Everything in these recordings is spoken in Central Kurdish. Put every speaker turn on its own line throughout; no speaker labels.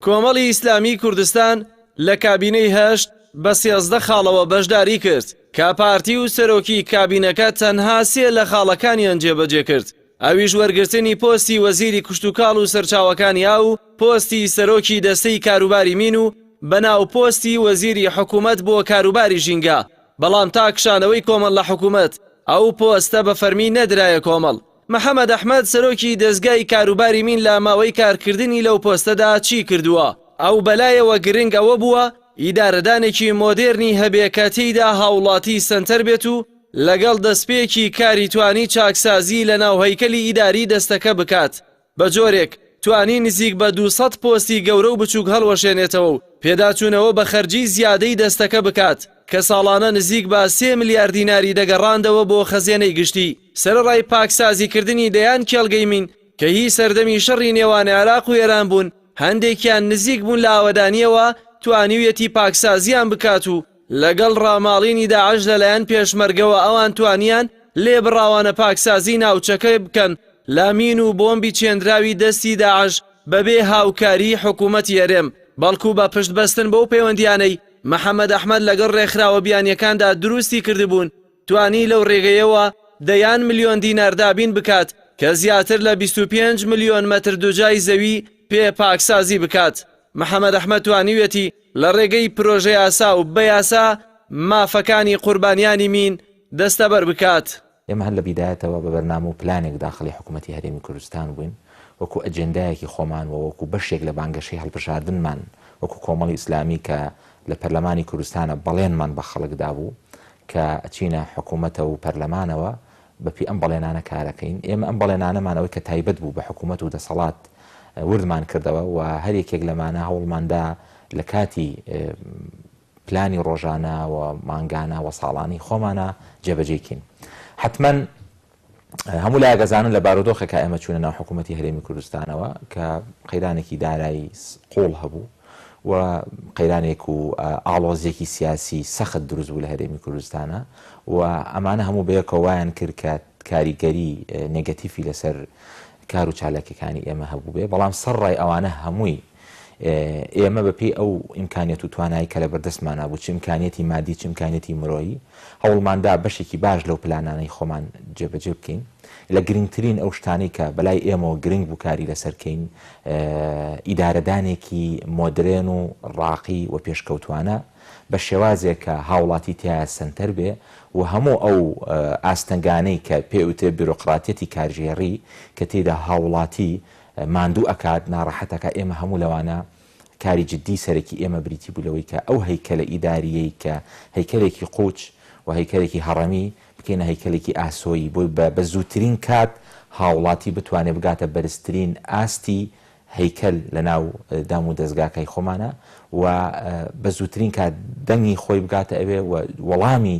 کۆمەڵی ئیسلامی کوردستان لە کابینەی هەشت بە 13 خاڵەوە بەشداری کرد کە پارتی و سەرۆکی کابینەکە تەنها 3 لە خاڵەکانیان جێبەجێ کرد. ئەویش وەرگرتنی پۆستی وەزیری کشتوکاڵ و سەرچاوەکانی ئاو، پۆستی سەرۆکی دەستەی کاروباری مین و بەناو پۆستی وەزیری حکوومەت بۆ کاروباری ژینگە. بەڵام تا کشانەوەی کۆمەڵ لە حکوومەت ئەو پۆستە بە فەرمی نەدرایە کۆمەڵ. محەممەد ئەحمەد سەرۆکی دەستگای کاروباری مین لە ماوەی کارکردنی لەو پۆستەدا چی کردووە؟ ئەو بەلایەوە گرنگ ئەوە بووە ئیدارەدانێکی مۆدێرنی هەبێ کە تێیدا هاوڵاتی سنتەر بێت و لەگەڵ دەستپێکی کاری توانی چاکسازی لە ناو هەیکەلی ئیداری دەستەکە بکات. بە جۆرێک توانی نزیک بە 200 پۆستی گەورە و بچووک هەڵوەشێنێتەوە و پێداچوونەوە بە خەرجی زیادەی دەستەکە بکات کە ساڵانە نزیک بە 3 ملیار دیناری دەگەڕاندەوە بۆ خەزیێنەی گشتی. سەرڕای پاکسازیکردنی دەیان کێڵگەی مین کە هی سەردەمی شەڕی نێوان عێراق و ئێران بوون، هەندێکیان نزیک بوون لە ئاوەدانیەوە توانیویەتی پاکسازیان بکات و لەگەڵ ڕاماڵینی داعش لەلایەن پێشمەرگەوە ئەوان توانیان لێ بڕاوانە پاکسازی ناوچەکە بکەن لە مین و بۆمبی چێندراوی دەستی داعش بەبێ هاوکاری حکوومەتی هەرێم. بەڵکو بە پشتبەستن بەو پەیوەندیانەی محەممەد ئەحمەد لەگەڵ ڕێکخراوە بیانیەکاندا دروستی کردبوون، توانی لەو ڕێگەیەوە دەیان ملیۆن دینار دابین بکات کە زیاتر لە 25 ملیۆن مەتر دووجای زەوی پێ پاکسازی بکات. محەممەد ئەحمەد توانیوێتی لە ڕێگەی پرۆژە یاسا و بە یاسا مافەکانی قوربانیانی مین دەستەبەر بکات.
ئێمە هەر لە بیدایەتەوە بە بەرنامە و پلانێک داخلی حکوومەتی هەرێمی کوردستان بووین، وەکو ئەجێندایەکی خۆمان و وەکو بەشێک لە بانگەشەی هەڵبژاردنمان وەکو کۆمەڵی ئیسلامی کە لە پەرلەمانی کوردستانە بەڵێنمان بە خەڵکدا بوو کە ئەچینە حکوومەتە و پەرلەمانەوە بەپی ئەم بەڵێنانە کارەکەین. ئێمە ئەم بەڵێنانەمانەوەی کە تایبەت بوو بە حکوومەت و دەسەڵات وردمان کردەوە و هەر یەکێک لەمانە هەوڵماندا لە کاتی پلانی ڕۆژانە و مانگانە و ساڵانی خۆمانە جێبەجێکین. حتمما هەموو لای گەزانن لە بارودۆخێکە ئێمە چوونە ناو حکوومەتی هەرێمی کوردستانەوە کە قەیرانێکی دارایی قوڵ هەبوو و قەیرانێک و ئاڵۆزیێکی سیاسی سەخت دروست بوو لە هەرێمی کوردستانە و ئەمانە هەموو بەیەکەوەیان کرد کە کاریگەری نێگەتیفی لەسەر کار و چالاکیەکانی ئێمە هەبوو بێ. بەڵام سەرڕای ئەوانە هەمووی ئێمە بەپێی ئەو ئیمکانیەت و توانایی کە لە بەردەستمانە بوو، چ ئیمکانیەتی مادی چ ئیمکانیەتی مرۆیی، هەوڵماندا بەشێکی باش لەو پلانانەی خۆمان جێبەجێ بکەین لە گرنگترین ئەو شتانەی کە بەلای ئێمەوە گرنگ بوو کاری لەسەرکەین، ئیدارەدانێکی مۆدرێن و ڕاقی و پێشکەوتوانە بە شێوازێک کە هاوڵاتی تایە سنتەر بێ و هەموو ئەو ئاستەنگانەی کە پێوتێ بیرۆقراتەتی کارژێڕی کە تێدا هاوڵاتی ماندوو ئەکات ناڕەحەتەکە ئێمە هەموو لەوانە کاری جددی سەرەکی ئێمە بریتی بوولەوەی کە ئەو هەیکەلە ئیداریەی کە هەیکەلێکی قوچ و هەیکەلێکی هەڕەمی بکەینە هەیکەلێکی ئاسۆیی بۆی بە زووترین کات هاوڵاتی بتوانێت بگاتە بەرزترین ئاستی هەیکەل لە ناو دام و دەستگاکەی خۆمانە و بە زووترین کات دەنگی خۆی بگاتە ئەوێ و وەڵامی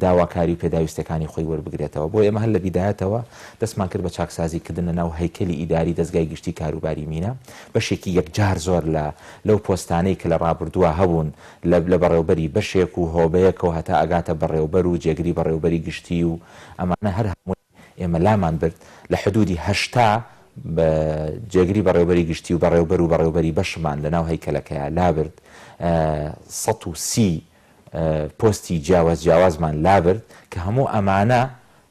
داواکاری و پێداویستەکانی خۆی وەربگرێتەوە. بۆ ئێمە هەر لە بیدایەتەوە دەستمان کرد بە چاکسازیکردن لە ناو هەیکەلی ئیداری دەستگای گشتی کاروباری مینە، بەشێکی یەکجار زۆر لەو پۆستانەی کە لە ڕابردووە هەبوون لە بەڕێوبەری بەشێک و هۆبەیەک و هەتا ئەگاتە بەڕێوبەر و جێگری بەڕێوبەری گشتی و ئەمانە هەر هەمووی ئێمە لامان برد لە حدودی 80 بە جێگری بەڕێوبەری گشتی و بەڕێوبەر و بەڕێوبەری بەشمان لە ناو هەیکەلەکەیە لابرد، 130 پۆستی جیاوازمان لابرد کە هەموو ئەمانە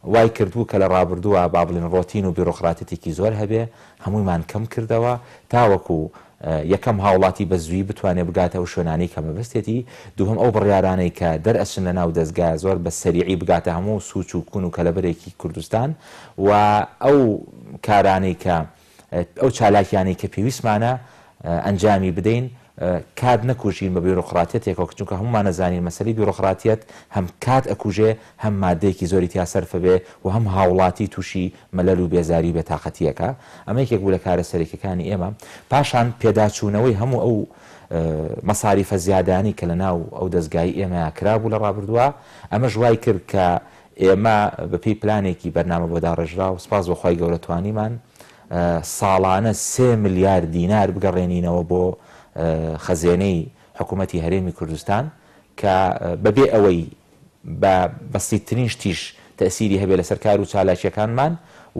وای کردبوو کە لە ڕابردووە با بڵێن ڕۆتین و بیرۆقراتێکی زۆر هەبێ هەموویمان کەم کردەوە تاوەکو یەکەم هاوڵاتی بە زووی بتوانێت بگاتەوە شوێنانەی کە مەبەستێتی، دووهم ئەو بڕیارانەی کە دەرئەچن لە ناو دەستگا زۆر بە سەریعی بگاتە هەموو سوچ و کون و کەلەبەرێکی کوردستان و ئەو کارانەی کە ئەو چالاکیانەی کە پێویستمانە ئەنجامی بدەین کات نەکوژین بە بیرۆقراتێتێکەوە چونکە هەمومان نەزانین مەسەلەی بیرۆقراتیەت هەم کات ئەکوژێ هەم مادەیەکی زۆری تیا سەرفە بێ و هەم هاوڵاتی تووشی مەلەل و بێزاری بێتاقەتیەکە. ئەمە یەکێک بوو لە کارە سەرەکیەکانی ئێمە. پاشان پێداچوونەوەی هەموو ئەو مەساریفە زیادانی کە لە ناو ئەو دەستگای ئێمە کرابوو لە ڕابردووە ئەمە ژوای کرد کە ئێمە بەپێی پلانێکی بەرنامە بۆ داڕێژرا و سپاس بەخوای گەورە توانیمان ساڵانە 3 ملیار دینار بگەڕێنینەوە بۆ خەزێنەی حکوومەتی هەرێمی کوردستان کە بەبێ ئەوەی بە بەسیترین شتیش تەسیری هەبێ لەسەر کار و چالاکیەکانمان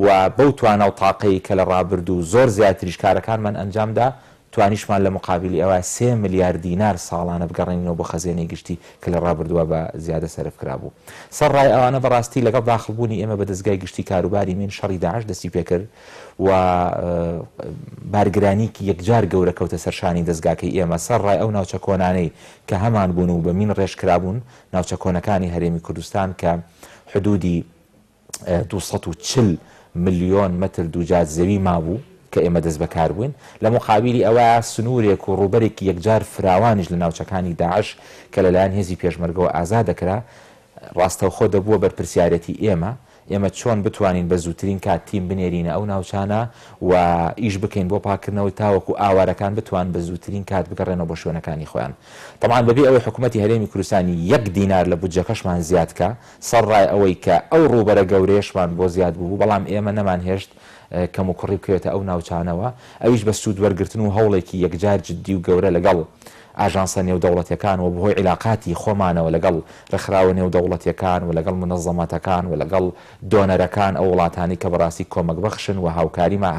و بەو توانە و تاقەی کە لە ڕابردوو زۆر زیاتریش کارەکانمان ئەنجامدا توانیشمان لە مقابلی ئەوە 3 ملیار دینار ساڵانە بگەڕێنەوە بۆ خەزێنەی گشتی کە لە ڕابردووە بە زیادە سەرف کرابوو. سەرڕای ئەوانە بەڕاستی لەگەڵ داخڵبوونی ئێمە بە دەستگای گشتی کاروباری مین شەڕی داعش دەستی پێکرد و بارگرانیکی یەکجار گەورە کەوتە سەرشانی دەستگاکەی ئێمە سەرڕای ئەو ناوچە کۆنانەی کە هەمان بوون و بە مین ڕێژکرابوون ناوچە کۆنەکانی هەرێمی کوردستان کە حدودی 240 ملیۆن متر دووجات زەوی مابوو کە ئێمە دەست بەکار بووین لە مقابلی ئەوە سنوورێک و ڕوبەرێکی یەکجار فراوانیش لە ناوچەکانی داعش کە لەلایەن هێزی پێشمەرگەوە ئازاد دەکرا ڕاستەوخۆ دەبووە بەرپرسیارەتی ئێمە چۆن بتوانین بە زووترین کات تیم بنێرینە ئەو ناوچانە و ئیش بکەین بۆ پاکردنەوەی تاوەکو ئاوارەکان بتوان بە زووترین کات بگەڕێنەوە بۆ شوێنەکانی خۆیان. طبعاً بەبێ ئەوەی حکوومەتی هەرێمی کوردستانی 1 دینار لە بودجەکەشمان زیادکە سەرڕای ئەوەی کە ئەو ڕوبەرە گەورەیەشمان بۆ زیاد بوو بەڵام ئێمە نەمان هێشت کەم و کوڕی بکەوێتە ئەو ناوچانەوە ئەویش بە سوود وەرگرتن و هەوڵێکی یەکجار جددی و گەورە لەگەڵ ئاژانسە نێودەوڵەتیەکان و بەهۆی عیلاقاتی خۆمانەوە لەگەڵ ڕێکخراوە نێودەوڵەتیەکان و لەگەڵ منەظەماتەکان و لەگەڵ دۆنەرەکان ئەو وڵاتانی کە بەڕاستی کۆمەک بەخشن و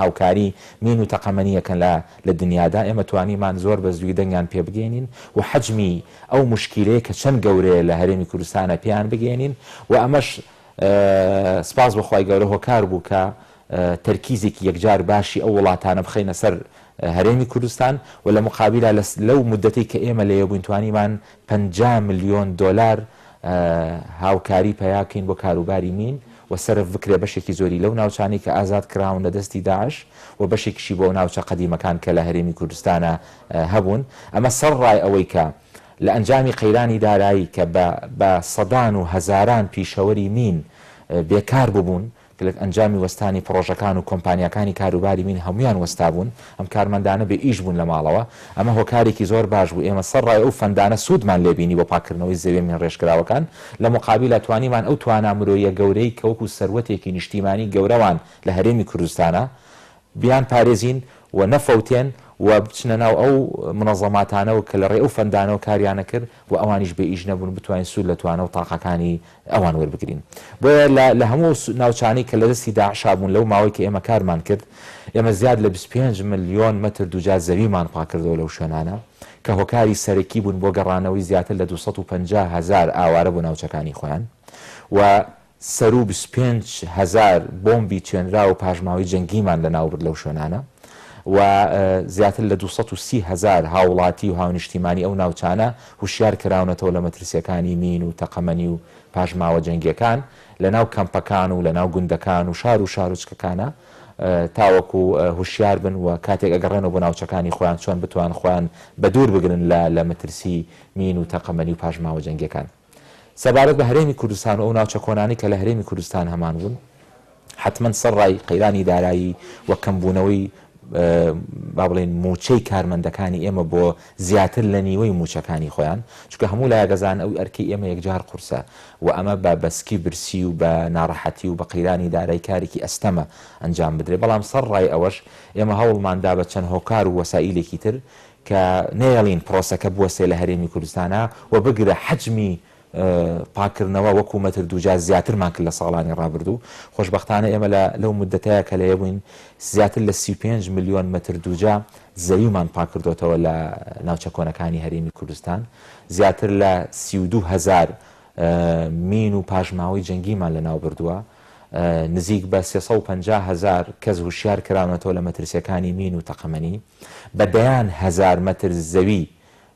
هاوکاری مین و تەقەمەنیەکەن لە دنیادا ئێمە توانیمان زۆر بە زووی دەنگیان پێ بگەێنین و حەجمی ئەو مشکلەیە کە چەند گەورەیە لە هەرێمی کوردستانە پێیان بگەێنین و ئەمەش سپاس بەخوای گەورە هۆکار بوو کە تەرکیزێکی یەکجار باشی ئەو وڵاتانە بخەینە سەر هەرێمی کوردستان و لە مقابلە لەو مدەتی کە ئێمە لە یەبووینتوانیمان 50 ملیۆن دۆلار هاوکاری پەیاکەین بۆ کاروباری مین و سەرف بکرێ بەشێکی زۆری لەو ناوچانی کە ئازاد کراون لە دەستی داعش و بەشێکیشی بۆ ناوچە قەدیمەکان کە لە هەرێمی کوردستانە هەبوون. ئەمە سەرڕای ئەوەی کە لە ئەنجامی قەیرانی دارایی کە بە سەدان و هەزاران پیشەوەری مین بێکار ببوون لە ئەنجامی وەستانی پرۆژەکان و کۆمپانیەکانی کاروباری مین هەمویان وەستا بوون ئەم کارمەندانە بێ ئیش بوون لە ماڵەوە ئەمە هۆکارێکی زۆر باش بوو ئێمە سەرڕای ئەو فەندانە سوودمان لێبینی بۆ پاکردنەوەی زەوی من ڕێژکراوەکان لە مقابل توانیمان ئەو توانامرۆیە گەورەی کە وەکو سەروەتێکی نیشتیمانی گەورەوان لە هەرێمی کوردستانە بیان پارێزین و نەفەوتێن و بچنە ناو ئەو منەظەماتانەوە کە لە ڕێ ئەو فەندانەوە کاریانە کرد و ئەوانیش بە ئیش نەبوون بتوانین سوود لە توانە و تاقەکانی ئەوان وەربگرین. بۆیە لە هەموو ناوچانی کە لە دەستی داعشا بوون لەو ماوەی کە ئێمە کارمان کرد ئێمە زیاد لە 25 ملیۆن متر دووجات زەویمان پاکردەوە لەو شوێنانە کە هۆکاری سەرەکی بوون بۆ گەڕانەوەی زیاتر لە 250,000 ئاوارە بۆ ناوچەکانی خۆیان و 25,000 بۆمبی توێنرا و پاژماوەی جەنگیمان لە ناوبرد لەو شوێنانە و زیاتر لە 230,000 هاوڵاتی و هاونیشتیمانی ئەو ناوچانە هوشیار کراونەتەوە لە مەترسیەکانی مین و تەقەمەنی و پاژماوە جەنگیەکان لە ناو کەمپەکان و لە ناو گوندەکان و شار و شارۆچکەکانە تاوەکو هوشیار بن و کاتێک ئەگەڕێنەوە بۆ ناوچەکانی خۆیان چۆن بتوان خۆیان بە دوور بگرن لە مەترسی مین و تەقەمەنی و پاژماوە جەنگیەکان. سەبارەت بە هەرێمی کوردستان و ئەو ناوچە کۆنانی کە لە هەرێمی کوردستان هەمان بوون حتمما سەرڕای قەیرانی دارایی و کەمبوونەوەی با بڵێن موچەی کارمەندەکانی ئێمە بۆ زیاتر لە نیوەی موچەکانی خۆیان چونکە هەموو لایەگەزان ئەو ئەرکەی ئێمە یەکجار قورسە و ئەمە بە بەسکی برسی و بە ناڕەحەتی و بە قەیرانی دارایی کارێکی ئەستەمە ئەنجام بدرێ بەڵام سەرڕای ئەوەش ئێمە هەوڵماندا بە چەند هۆکار و وەسائلێکی تر کە نێڵین پرۆسەکە بوەسێ لە هەرێمی کوردستانە و بگرە حەجمی پاکردنەوە وەکو مەتر دووجات زیاترمان کرد لە ساڵانی ڕابردوو خۆشبەختانە ئێمە لەو مدەتەیە کە لەیە بووین زیاتر لە 35 ملیۆن متر دووجا زەویمان پاکردوتەوە لە ناوچە کۆنەکانی هەرێمی کوردستان زیاتر لە 32,000 مین و پاژماوەی جەنگیمان لە ناو بردووە نزیک بە 350,000 کەس هوشیار کراونەتەوە لە مەترسیەکانی مین و تەقەمەنی بە دەیان هەزار متر زەوی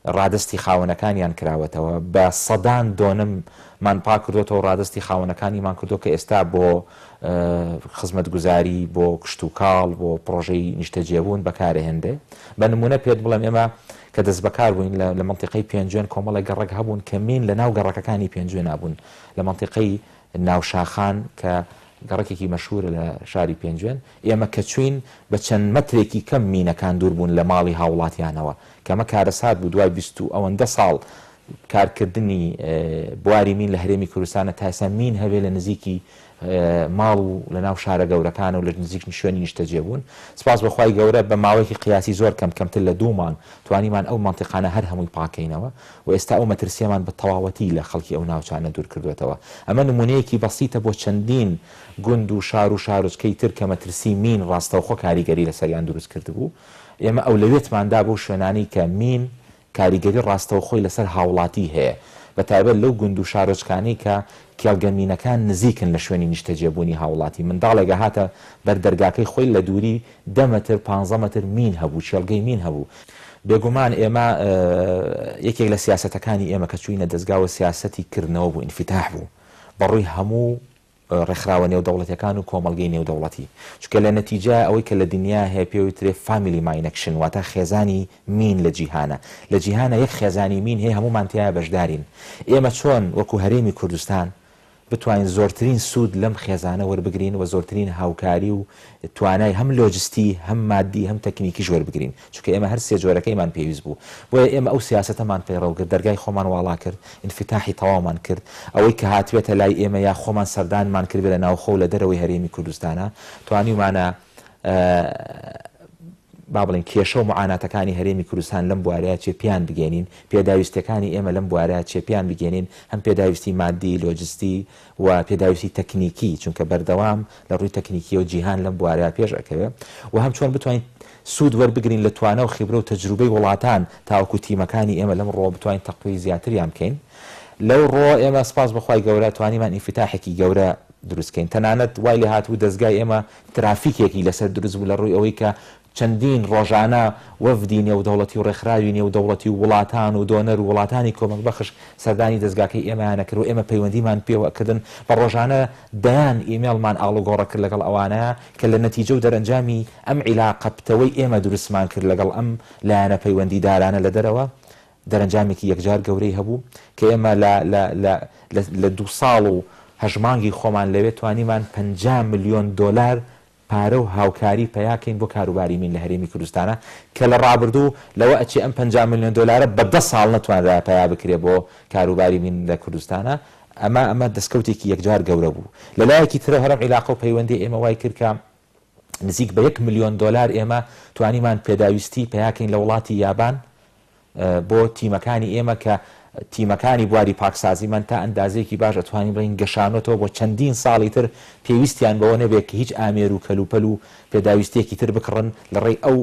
ڕادستی خاوەنەکانیان کراوەتەوە بە سەدان دۆنممان پاکردوتەوە ڕادستی خاوەنەکانیمان کردو کە ئێستا بۆ خزمەتگوزاری بۆ کشت و کاڵ بۆ پرۆژەی نیشتەجێبوون بەکارهێندێ بە نمونە پێت بڵێم ئێمە کە دەست بەکار بووین لە منتیقەی پێنجوێن کۆمەڵی گەڕک هەبوون کە مین لە ناو گەڕەکەکانی پێنجوێن نابوون لە منتیقەی ناوشاخان کە گەڕێکێکی مەشهورە لە شاری پێنجوێن ئێمە کە چوین بە چەند مەترێکی کەم مینەکان دوور بوون لە ماڵی هاوڵاتیانەوە کەمە کارەسات بوو دوای 20 ئەوەندە ساڵ کارکردنی بواری مین لە هەرێمی کوردستانە تاسە مین هەبێ لە نزیکی ماڵ و لە ناو شارە گەورەکان و لە نزیک شوێنی نیشتەجێ بوون سپاس بەخوای گەورە بە ماوەیەکی قیاسی زۆر کەمتر لە دوومان توانیمان ئەو منتیقانە هەر هەمووی پاکەینەوە و ئێستا ئەو مەترسیەمان بە تەواوەتی لە خەڵکی ئەو ناوچانە دوور کردوێتەوە ئەمە نمونەیەکی بەسیتە بۆ چەندین گوند و شار و شارۆچکەی تر کە مەترسی مین ڕاستەوخۆ کاریگەری لەسەریان دروست کرد بوو ئێمە ئەولەوێتماندا بۆ شوێنانی کە مین کاریگەری ڕاستەوە خۆی لەسەر هاوڵاتی هەیە بە تایبەت لەو گوند و شارۆچکانی کە کێڵگەمینەکان نزیکن لە شوێنی نیشتەجێبوونی هاوڵاتی منداڵێکە هاتە بەر دەرگاکەی خۆی لە دووری 10 متر 15 متر مین هەبوو چێڵگەی مین هەبوو بێگومان ئێمە یەکێک لە سیاسەتەکانی ئێمە کە چوینە دەستگاوە سیاسەتی کردنەوە بوو ئینفتاح بوو بەڕووی هەموو ڕێکخراوە نێودەوڵەتەکان و کۆمەڵگەی نێودەوڵەتی چونکە لە نەتیجە ئەوەی کە لە دنیا هەیە پێوترێ فامیلی ماینەکشن واتە خێزانی مین لە جیهانە لە جیهانە یەک خێزانی مین هەیە هەمومان تایە بەشدارین ئێمە چۆن وەکو هەرێمی کوردستان بتوانین زۆرترین سوود لەم خێزانە وەربگرین و زۆرترین هاوکاری و توانای هەم لۆجستی هەم مادی هەم تەکنیکیش وەربگرین چونکە ئێمە هەر سێ جۆرەکەیمان پێویست بوو بۆیە ئێمە ئەو سیاسەتەمان پەیڕەوکرد دەرگای خۆمان واڵا کرد ئینفتاحی تەواومان کرد ئەوەی کە هاتوێتە لای ئێمە یا خۆمان سەردانمان کرد لە ناوخۆ و لە دەرەوەی هەرێمی کوردستانە توانیمانە با بڵێن کێشە و معاناتەکانی هەرێمی کوردستان لەم بوارەیە چێپیان بگەێنین پێداویستەکانی ئێمە لەم بوارەیە چێپیان بگەێنین هەم پێداویستی مادی لۆجستی و پێداویستی تەکنیکی چونکە بەردەوام لە ڕووی تەکنیکی و جیهان لەم بوارەیە پێش ئەکەوێت و هەم چۆن بتوانین سوود وەربگرین لە توانە و خیبرە و تەجروبەی وڵاتان تاوەکو تیمەکانی ئێمە لەم ڕۆ بتوانین تەقوی زیاتریان بکەین لەو ڕۆ ئێمە سپاس بەخوای گەورە توانیمان ئینفتاحێکی گەورە دروستکەین تەنانەت وای لێ هاتوو دەستگای ئێمە ترافیکێکی لەسەر دروست بوو لە ڕووی ئەوەی کە چەندین ڕۆژانە وەفدی نێودەوڵەتی و ڕێکخراوی نێودەوڵەتی و وڵاتان و دۆنەر و وڵاتانی کۆمەک بەخش سەردانی دەستگاکەی ئێمەیانە کرد و ئێمە پەیوەندیمان پێوەکردن بە ڕۆژانە دەیان ئیمێڵمان ئاڵوگۆڕە کرد لەگەڵ ئەوانەیە کە لە نەتیجە و دەرەنجامی ئەم عیلاقەبتەوەی ئێمە دروستمان کرد لەگەڵ ئەم لایەنە پەیوەندیدارانە لە دەرەوە دەرەنجامێکی یەکجار گەورەی هەبوو کە ئێمە لە 2 ساڵ و هەژمانگی خۆمان لەوێ توانیمان 50 ملیۆن دۆلار پارە و هاوکاری پیاکەین بۆ کاروباری مین لە هەرێمی کوردستانە کە لە ڕابردوو لەوە ئەچی ئەم 50 ملیۆن دۆلارە بە 10 ساڵ نەتوانرا پیا بکرێ بۆ کاروباری مین لە کوردستانە ئەمە دەستکەوتێکی یەکجار گەورە بوو لەلایەکی ترە هەرم عیلاقە و پەیوەندی ئێمە وای کرد کە نزیک بە 1 ملیۆن دۆلار ئێمە توانیمان پێداویستی پیاکەین لە وڵاتی یابان بۆ تیمەکانی ئێمە کە تیمەکانی بواری پاکسازیمان تا ئەندازەیەکی باش ئەتوانین بڵین گەشانەوە بۆ چەندین ساڵی تر پێویستیان بەوە نەبێت کە هیچ ئامێر و کەلوپەل و پێداویستێکی تر بکڕن لە ڕێی ئەو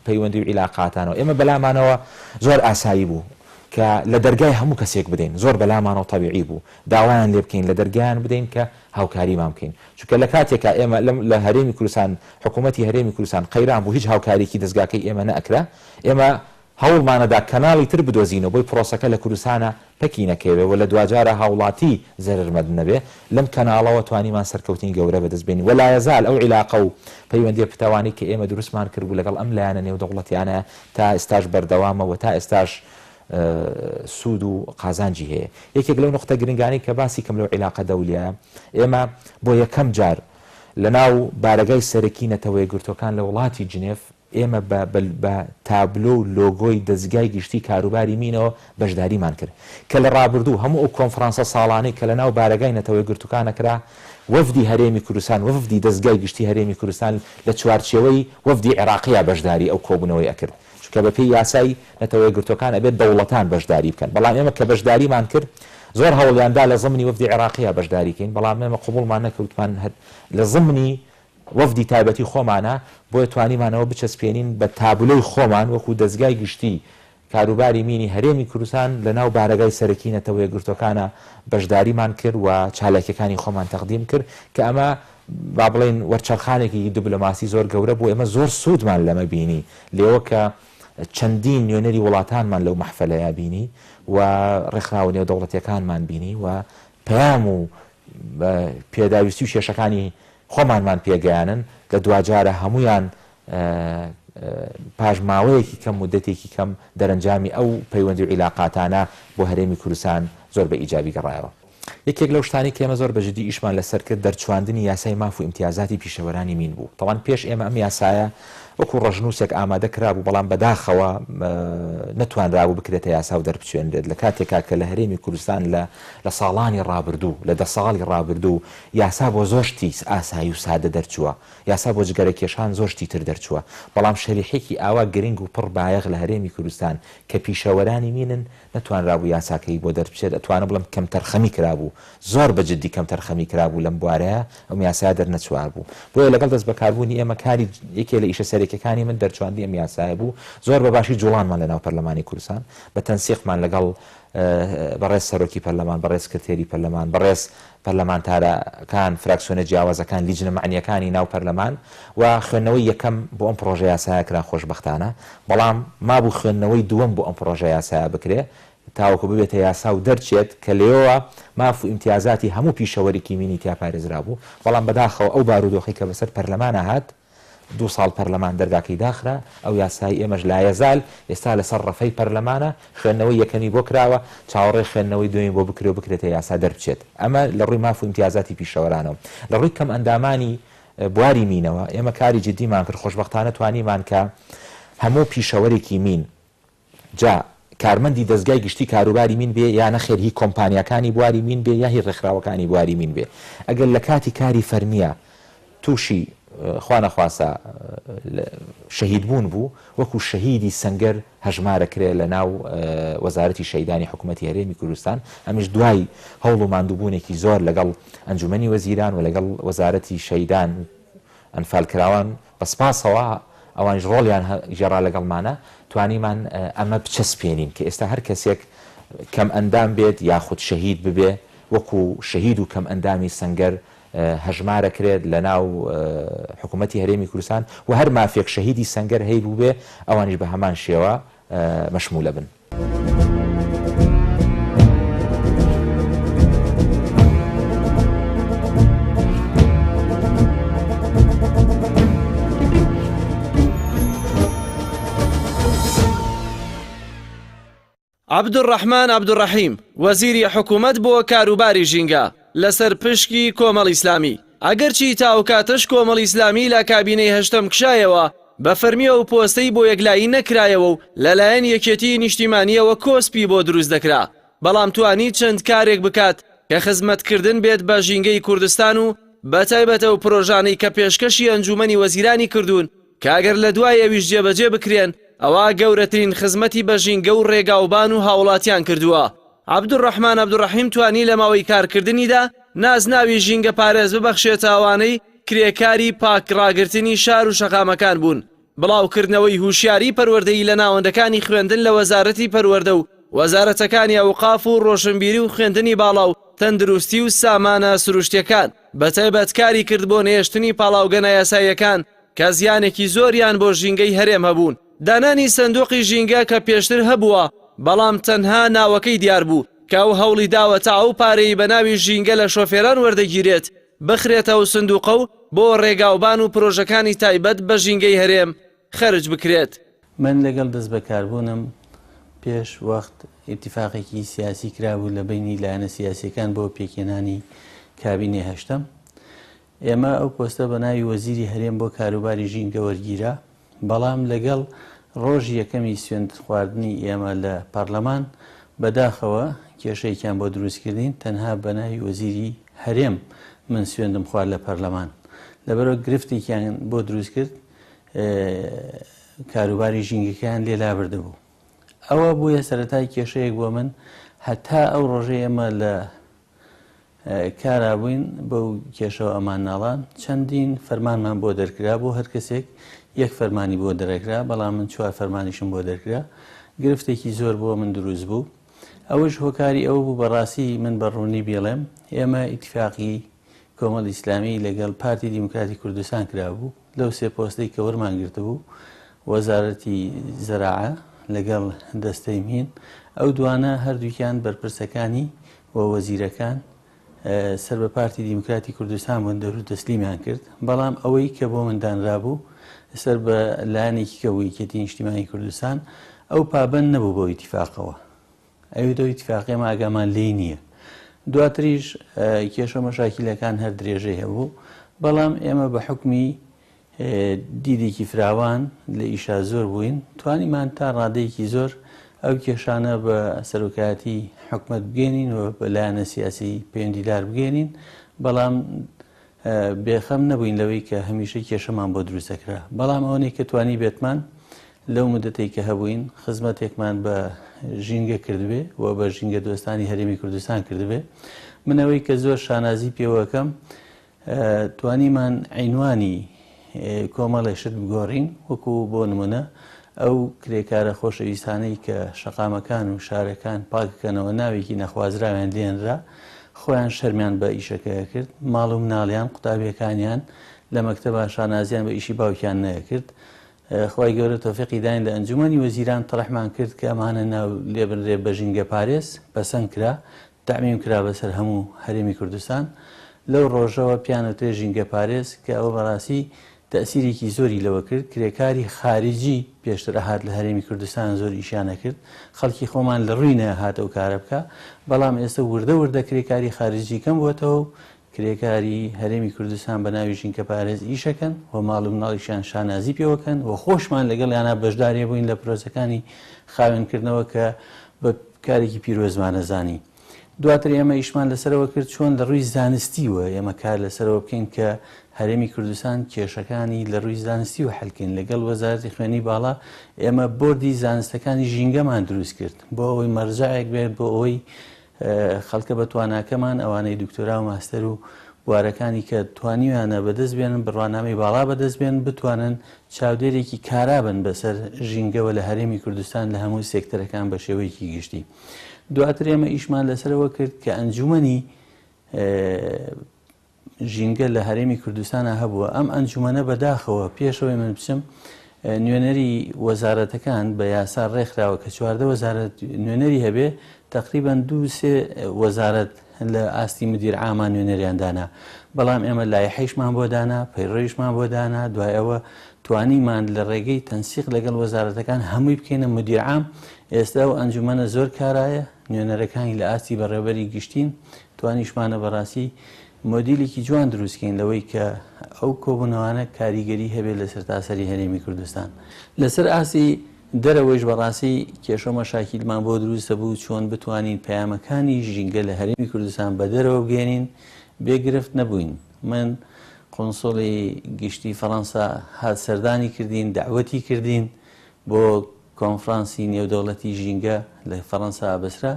پەیوەندی و عیلاقاتانەوە ئێمە بەلامانەوە زۆر ئاسایی بوو کە لە دەرگای هەموو کەسێک بدەین زۆر بەلامانەوە تەبیعی بوو داوایان لێ بکەین لە دەرگایان بدەین کە هاوکاریمان بکەین چونکە لە کاتێکە ئێمە لە هەرێمی کوردستان حکوومەتی هەرێمی کوردستان قەیران بوو هیچ هاوکارێکی دەستگاکەی ئێمە نەئەکرا ئێمە هەوڵمانەدا کەناڵی تر بدۆزینەوە بۆی پرۆسەکە لە کوردستانە پەکی نەکەوێ و لە دوجارە هاوڵاتی زەرمەد نەبێ لەم کەناڵەوە توانیمان سەرکەوتنی گەورە بەدەستبێنین ولا یەزال ئەو عیلاقە و پەیوەندی پتەوانی کە ئێمە دروستمان کردبوو لەگەڵ ئەم لایەنە نێودەوڵەتیانە تا ئێستاش بەردەوامە و تا ئێستاش سوود و قازانجی هەیە یەکێک لەو نقطە گرنگانی کە باسی کەم لەو عیلاقە دەولیایە ئێمە بۆ یەکەم جار لەناو بارگای سەرەکی نەتەوەیە گرتوەکان لە وڵاتی جنێف ئێمە بە تابلۆ و لۆگۆی دەستگای گشتی کاروباری مینەوە بەشداریمان کرد کە لە ڕابردوو هەموو ئەو کۆنفرانسە ساڵانەی کە لە ناو بارگای نەتەوەی گرتوەکانەکرا وەفدی هەرێمی کوردستان وەفدی دەستگای گشتی هەرێمی کوردستان لە چوارچێوەی وەفدی عێراقیە بەشداری ئەو کۆبوونەوەی ئەکرد چونکە بەپێی یاسای نەتەوەی گرتوەکان ئەبێت دەوڵەتان بەشداری بکەن بەڵام ئێمە کە بەشداریمان کرد زۆر هەوڵیاندا لە زمانی وەفدی عێراقیە بەشداریکەین بەڵام ئێمە قبوڵمان نەکەوتمان لە زمانی وەفدی تایبەتی خۆمانە بۆیە توانیمانەوە بچەسپێنین بە تابلۆی خۆمان وەکو دەستگای گشتی کاروباری مینی هەرێمی کوردستان لە ناو بارگای سەرەکی نەتەوەیە گرتوەکانە بەشداریمان کرد و چالاکیەکانی خۆمان تەقدیم کرد کە ئەمە با بڵێن وەرچەرخانێکی دیبلۆماسی زۆر گەورە بوو ئێمە زۆر سوودمان لەمە بینی لێوە کە چەندین نوێنەری وڵاتانمان لەو مەحفەلەیە بینی و ڕێکخراوە نێودەوڵەتیەکانمان بینی و پەیام و پێداویستی و کێشەکانی خۆمانمان پێگەیانن لە دوجارە هەمویان پاژماوەیەکی کەم مدەتێکی کەم دەرەنجامی ئەو پەیوەندی و عیلاقاتانە بۆ هەرێمی کوردستان زۆر بە ئیجابی گەڕایەوە یەکێک لەو شتانی کە ئێمە زۆر بەجددی ئیشمان لەسەر کرد دەرچواندنی یاسای ماف و ئیمتیازاتی پیشەوەرانی مین بوو تەوان پێش ئێمە ئەم یاسایە وەکو ڕژنووسێک ئامادە کرابوو بەڵام بەداخەوە نەتوانرابوو بکرێتە یاسا و دەربچێنرێت لە کاتێکا کە لە هەرێمی کوردستان لە ساڵانی ڕابردوو لە 10 ساڵی ڕابردوو یاسا بۆ زۆشتی ئاسایی و سادە دەرچووە یاسا بۆ جگەرە کێشان زۆشتی تر دەرچووە بەڵام شەریحێکی ئاوا گرنگ و پڕ بایەغ لە هەرێمی کوردستان کە پیشەوەرانی مینن نەتوانرابوو یاساکەی بۆ دەربچێت ئەتوانە بڵم کەم تەرخەمی کرابوو زۆر بەجددی کەم تەرخەمی کرابوو لەم بوارەیە ئەم یاسا دەرنەچوار بوو بۆیە لەگەڵ دەست بەکاربوونی ئێمە کاری یەکێ لە ئیشە سەرەکی هەستێرەکەەکانی من دەرچواندی ئەم یاسایە بوو زۆر بە باشی جوڵانمان لەناو پەرلەمانی کوردستان بە تەنسیقمان لەگەڵ بەڕێز سەرۆکی پەرلەمان بەڕێز سکرتێری پەرلەمان بەڕێز پەرلەمانتارەکان فراکسیۆنە جیاوازەکان لیجنە معنیەکانی ناو پەرلەمان و خوێندنەوەی یەکەم بۆ ئەم پرۆژە یاسایە کرا خۆشبەختانە بەڵام مابوو خوێندنەوەی دووەم بۆ ئەم پرۆژە یاسایە بکرێ تاوەکو ببێتە یاسا و دەرچێت کە لێەوە ماف و ئیمتیازاتی هەموو پیشەوەرێکی مینی تیا پارێزرا بوو بەڵام بەداخەوە ئەو بارودۆخی کە بەسەر پەرلەمانە هات 2 ساڵ پەرلەمان دەرگاکەی داخرا ئەو یاسای ئێمەش لایەزال ئێستا لەسەر ڕەفەی پەرلەمانە خوێندنەوەی یەکەمی بۆ کراوە چاوەڕێ خوێندنەوەی دوێن بۆ بکرێ و بکرێتە یاسا دەربچێت ئەمە لە ڕووی ماف و ئیمتیازاتی پیشەوەرانەوە لە ڕووی کەم ئەندامانی بواری مینەوە ئێمە کاری جدیمان کرد خۆشبەختانە توانیمان کە هەموو پیشەوەرێکی مین جا کارمەندی دەستگای گشتی کاروباری مین بێ یا نەخێر هی کۆمپانیەکانی بواری مین بێ یا هی ڕێکخراوەکانی بواری مین بێ ئەگەر لە کاتی کاری فەرمیە تووشی خوا نەخواسە شەهید بوون بوو وەکو شەهیدی سەنگەر هەژمارەکرێ لە ناو وەزارەتی شەیدانی حکوومەتی هەرێمی کوردستان ئەمیش دوای هەوڵ و ماندووبوونێکی زۆر لەگەڵ ئەنجومەنی وەزیران و لەگەڵ وەزارەتی شەیدان ئەنفالکراوان بەسپاسەوە ئەوانش ڕۆڵیان ژێڕا لەگەڵمانە توانیمان ئەمە بچەسپێنین کە ئێستا هەر کەسێک کەم ئەندام بێت یاخود شەهید ببێ وەکو شەهید و کەم ئەندامی سەنگەر هەژمارەکرێت لە ناو حکوومەتی هەرێمی کوردستان و هەر مافێک شەهیدی سەنگەر هەی بوو بێ ئەوانش بە هەمان شێوە مەشمولە بن.
عەبدوڕەحمان عەبدوڕەحیم وەزیری حکوومەت بۆ کاروباری ژینگە لەسەر پشکی کۆمەڵ ئیسلامی ئەگەرچی تاوکاتش کۆمەڵ ئیسلامی لە کابینەی هەشتم کشایەوە بە فەرمیە و پۆستەی بۆ یەکلایی نەکرایەوە و لەلایەن یەکێتی نیشتیمانیەوە کۆسپی بۆ دروست دەکرا بەڵام توانی چەند کارێک بکات کە خزمەتکردن بێت بە ژینگەی کوردستان و بەتایبەتە و پرۆژانەی کە پێشکەشی ئەنجومەنی وەزیرانی کردوون کاگەر لە دوای ئەویش جێبەجێ بکرێن ئەوە گەورەترین خزمەتی بە ژینگە و ڕێگاوبان و هاوڵاتیان کردووە. عەبدوڕەحمان عەبدوڕەحیم توانی لە ماوەی کارکردنیدا نازناوی ژینگە پارێز ببەخشێت ئەوانەی کرێکاری پاکڕاگرتنی شار و شەقامەکان بوون بڵاوکردنەوەی هوشیاری پەروەردەیی لە ناوەندەکانی خوێندن لە وەزارەتی پەروەردە و وەزارەتەکانی ئەوقاف و ڕۆشنبیری و خوێندنی باڵا و تەندروستی و سامانە سروشتیەکان بەتایبەت کاری کرد بۆ نێشتنی پاڵاوگەنە یاساییەکان کە زیانێکی زۆریان بۆ ژینگەی هەرێم هەبوون دانانی سندوقی ژینگە کە پێشتر هەبووە بەڵام تەنها ناوەکەی دیار بوو کە ئەو هەوڵی داوەتە ئەو پارەی بە ناوی ژینگە لە شۆفێران وەردەگیرێت بخرێتەوە سندوقە و بۆ ڕێگاوبان و پرۆژەکانی تایبەت بە ژینگەی هەرێم خەرج بکرێت.
من لەگەڵ دەست بەکاربوونم پێش وەخت ئیتیفاقێکی سیاسی کرابوو لە بینی لایەنە سیاسیەکان بۆ پێکێنانی کابینێ هەشتم ئێمە ئەو پۆستە بە ناوی وەزیری هەرێم بۆ کاروباری ژینگە وەرگیرا بەڵام لەگەڵ ڕۆژی یەکەمی سوێند خواردنی ئێمە لە پەرلەمان بەداخەوە کێشەیەکیان بۆ دروستکردین تەنها بە ناوی وەزیری هەرێم من سوێندم خوارد لە پەرلەمان لەبەرەوە گرفتێکیان بۆ دروست کرد کاروباری ژینگەکان لێلا بردەبوو ئەوە بووە سەرەتای کێشەیەک بۆ من هەتا ئەو ڕۆژەی ئێمە لە کارابووین بەو کێشەوە ئەمان ناڵان چەندین فەرمانمان بۆ دەرکرا بۆ هەر کەسێک یەک فەرمانی بۆ دەرەکرا بەڵام من 4 فەرمانیشم بۆ دەرکرا گرفتێکی زۆر بۆ من دروست بوو ئەوەش هۆکاری ئەو بوو بەڕاستی من بەڕوونی بێڵێم ئێمە ئیتیفاقی کۆمەڵ ئیسلامی لەگەڵ پارتی دیموکراتی کوردستان کرابوو لەو 3 پۆستەی کە وەرمان گرتبوو وەزارەتی زەراعە لەگەڵ دەستەی مین ئەو دوانە هەردووکیان بەرپرسەکانی و وەزیرەکان سەر بە پارتی دیموکراتی کوردستان بوون دەرو دەسلیمیان کرد بەڵام ئەوەی کە بۆ مندانرا بوو سەر بە لایەنێکی کەوی یەکێتی نیشتیمانی کوردستان ئەو پابەند نەبوو بۆ ئیتیفاقەوە ئەوی دۆ ئیتیفاقی ئێمە ئاگامان لێی نییە دواتریش کێشە مەشاکیلەکان هەر درێژەی هەبوو بەڵام ئێمە بە حکمی دیدێکی فراوان لە ئیشا زۆر بووین توانیمان تا ڕادەیەکی زۆر ئەو کێشانە بە سەرۆکایەتی حکومەت بگەێنین و بە لایەنە سیاسی پەیوەندیدار بگەێنین بەڵام بێخەم نەبووین لەوەی کە هەمیشە کێشەمان بۆ دروستەکرا بەڵام ئەوەی کە توانی بێتمان لەو مدەتێک کە هەبووین خزمەتێکمان بە ژینگە کردبێ و بە ژینگە دۆستانی هەرێمی کوردستان کردبێ منەوەی کە زۆر شانازی پێوەکەم توانیمان عینوانی کۆمەڵێشت بگۆڕین وەکو بۆ نمونە ئەو کرێکارە خۆشەویستانەی کە شەقامەکان و شارەکان پاکەکەنەوە ناوێکی نەخوازراویان لێنرا خۆیان شەرمیان بە ئیشەکەیە کرد ماڵ و مناڵیان قوتابیەکانیان لە مەکتەبە شانازیان بە ئیشی باوکیان نەکرد خی گەورە تۆفیقی داین لە ئەنجومەنی وەزیران تەڕەحمان کرد کە ئەمانە ناو لێبنرێ بە ژینگە پارێز پەسەند کرا تەعمیم کرا بەسەر هەموو هەرێمی کوردستان لەو ڕۆژەوە پیانەتێ ژینگە پارێز کە ئەوە بەڕاستی تەسیرێکی زۆری لەوە کرد کرێکاری خارجی پێشتر ئەهات لە هەرێمی کوردستان زۆر ئیشانە کرد خەڵکی خۆمان لە ڕووی نەهاتە و کارە بکە بەڵام ئێستا وردە وردە کرێکاری خارجی کەم بووەتەوە کرێکاری هەرێمی کوردستان بە ناوی ژینگە پارێز ئیشەکەن و ماڵ و مناڵیشیان شانازی پێوەکەن و خۆشمان لەگەڵ یانە بەشدارێ بووین لە پرۆسەکانی خاوێنکردنەوە کە بە کارێکی پیرۆزمانەزانی دواتر ئێمە ئیشمان لەسەرەوە کرد چۆن لە ڕووی زانستیوە ئێمە کار لەسەرەوە بکەین کە هەرێمی کوردستان کێشەکانی لە ڕووی زانستی و حەلکەین لەگەڵ وەزارەتی خوێنی باڵا ئێمە بۆردی زانستەکانی ژینگەمان دروست کرد بۆ ئەوەی مەرجەعێک بێت بۆ ئەوەی خەڵکە بە تواناکەمان ئەوانەی دکتۆرا و ماستەر و بوارەکانی کە توانیویانە بەدەست بێنن بڕوانامەی باڵا بەدەست بێن بتوانن چاودێرێکی کارابن بەسەر ژینگەوە لە هەرێمی کوردستان لە هەموو سێکتەرەکان بە شێوەیەکی گشتی دواتر ئێمە ئیشمان لەسەرەوە کرد کە ئەنجومەنی ژینگە لە هەرێمی کوردستانە هەبووە ئەم ئەنجومەنە بەداخەوە پێشەوەی من بچم نوێنەری وەزارەتەکان بە یاسا ڕێکخراوە کە چواردە وەزارەت نوێنەری هەبێ تقریبان 2-3 وەزارەت لە ئاستی مدیر عامان نوێنەریاندانا بەڵام ئێمە لایحەیشمان بۆ دانا پەیڕۆیشمان بۆ دانا دوایەوە توانیمان لە ڕێگەی تەنسیق لەگەڵ وەزارەتەکان هەمووی بکەینە مدیر عام ئێستا و ئەنجومەنە زۆر کارایە نوێنەرەکانی لە ئاستی بەڕێوەبەری گشتین توانیشمانە بەڕاستی مۆدیلێکی جوان دروستکەین لەوەی کە ئەو کۆبوونەوانە کاریگەری هەبێت لە سەرتاسەری هەرێمی کوردستان لەسەر ئاسی دەرەوەیش بەڕاستی کێشە مەشاکیلمان بۆ دروستە بوو چۆن بتوانین پەیامەکانی ژینگە لە هەرێمی کوردستان بە دەرەوە بگەێنین بێگرفت نەبووین من قۆنسۆڵی گشتی فەڕەنسا هات سەردانی کردین داوەتی کردین بۆ کۆنفرانسی نێودەوڵەتی ژینگە لە فەڕەنسا بەسرا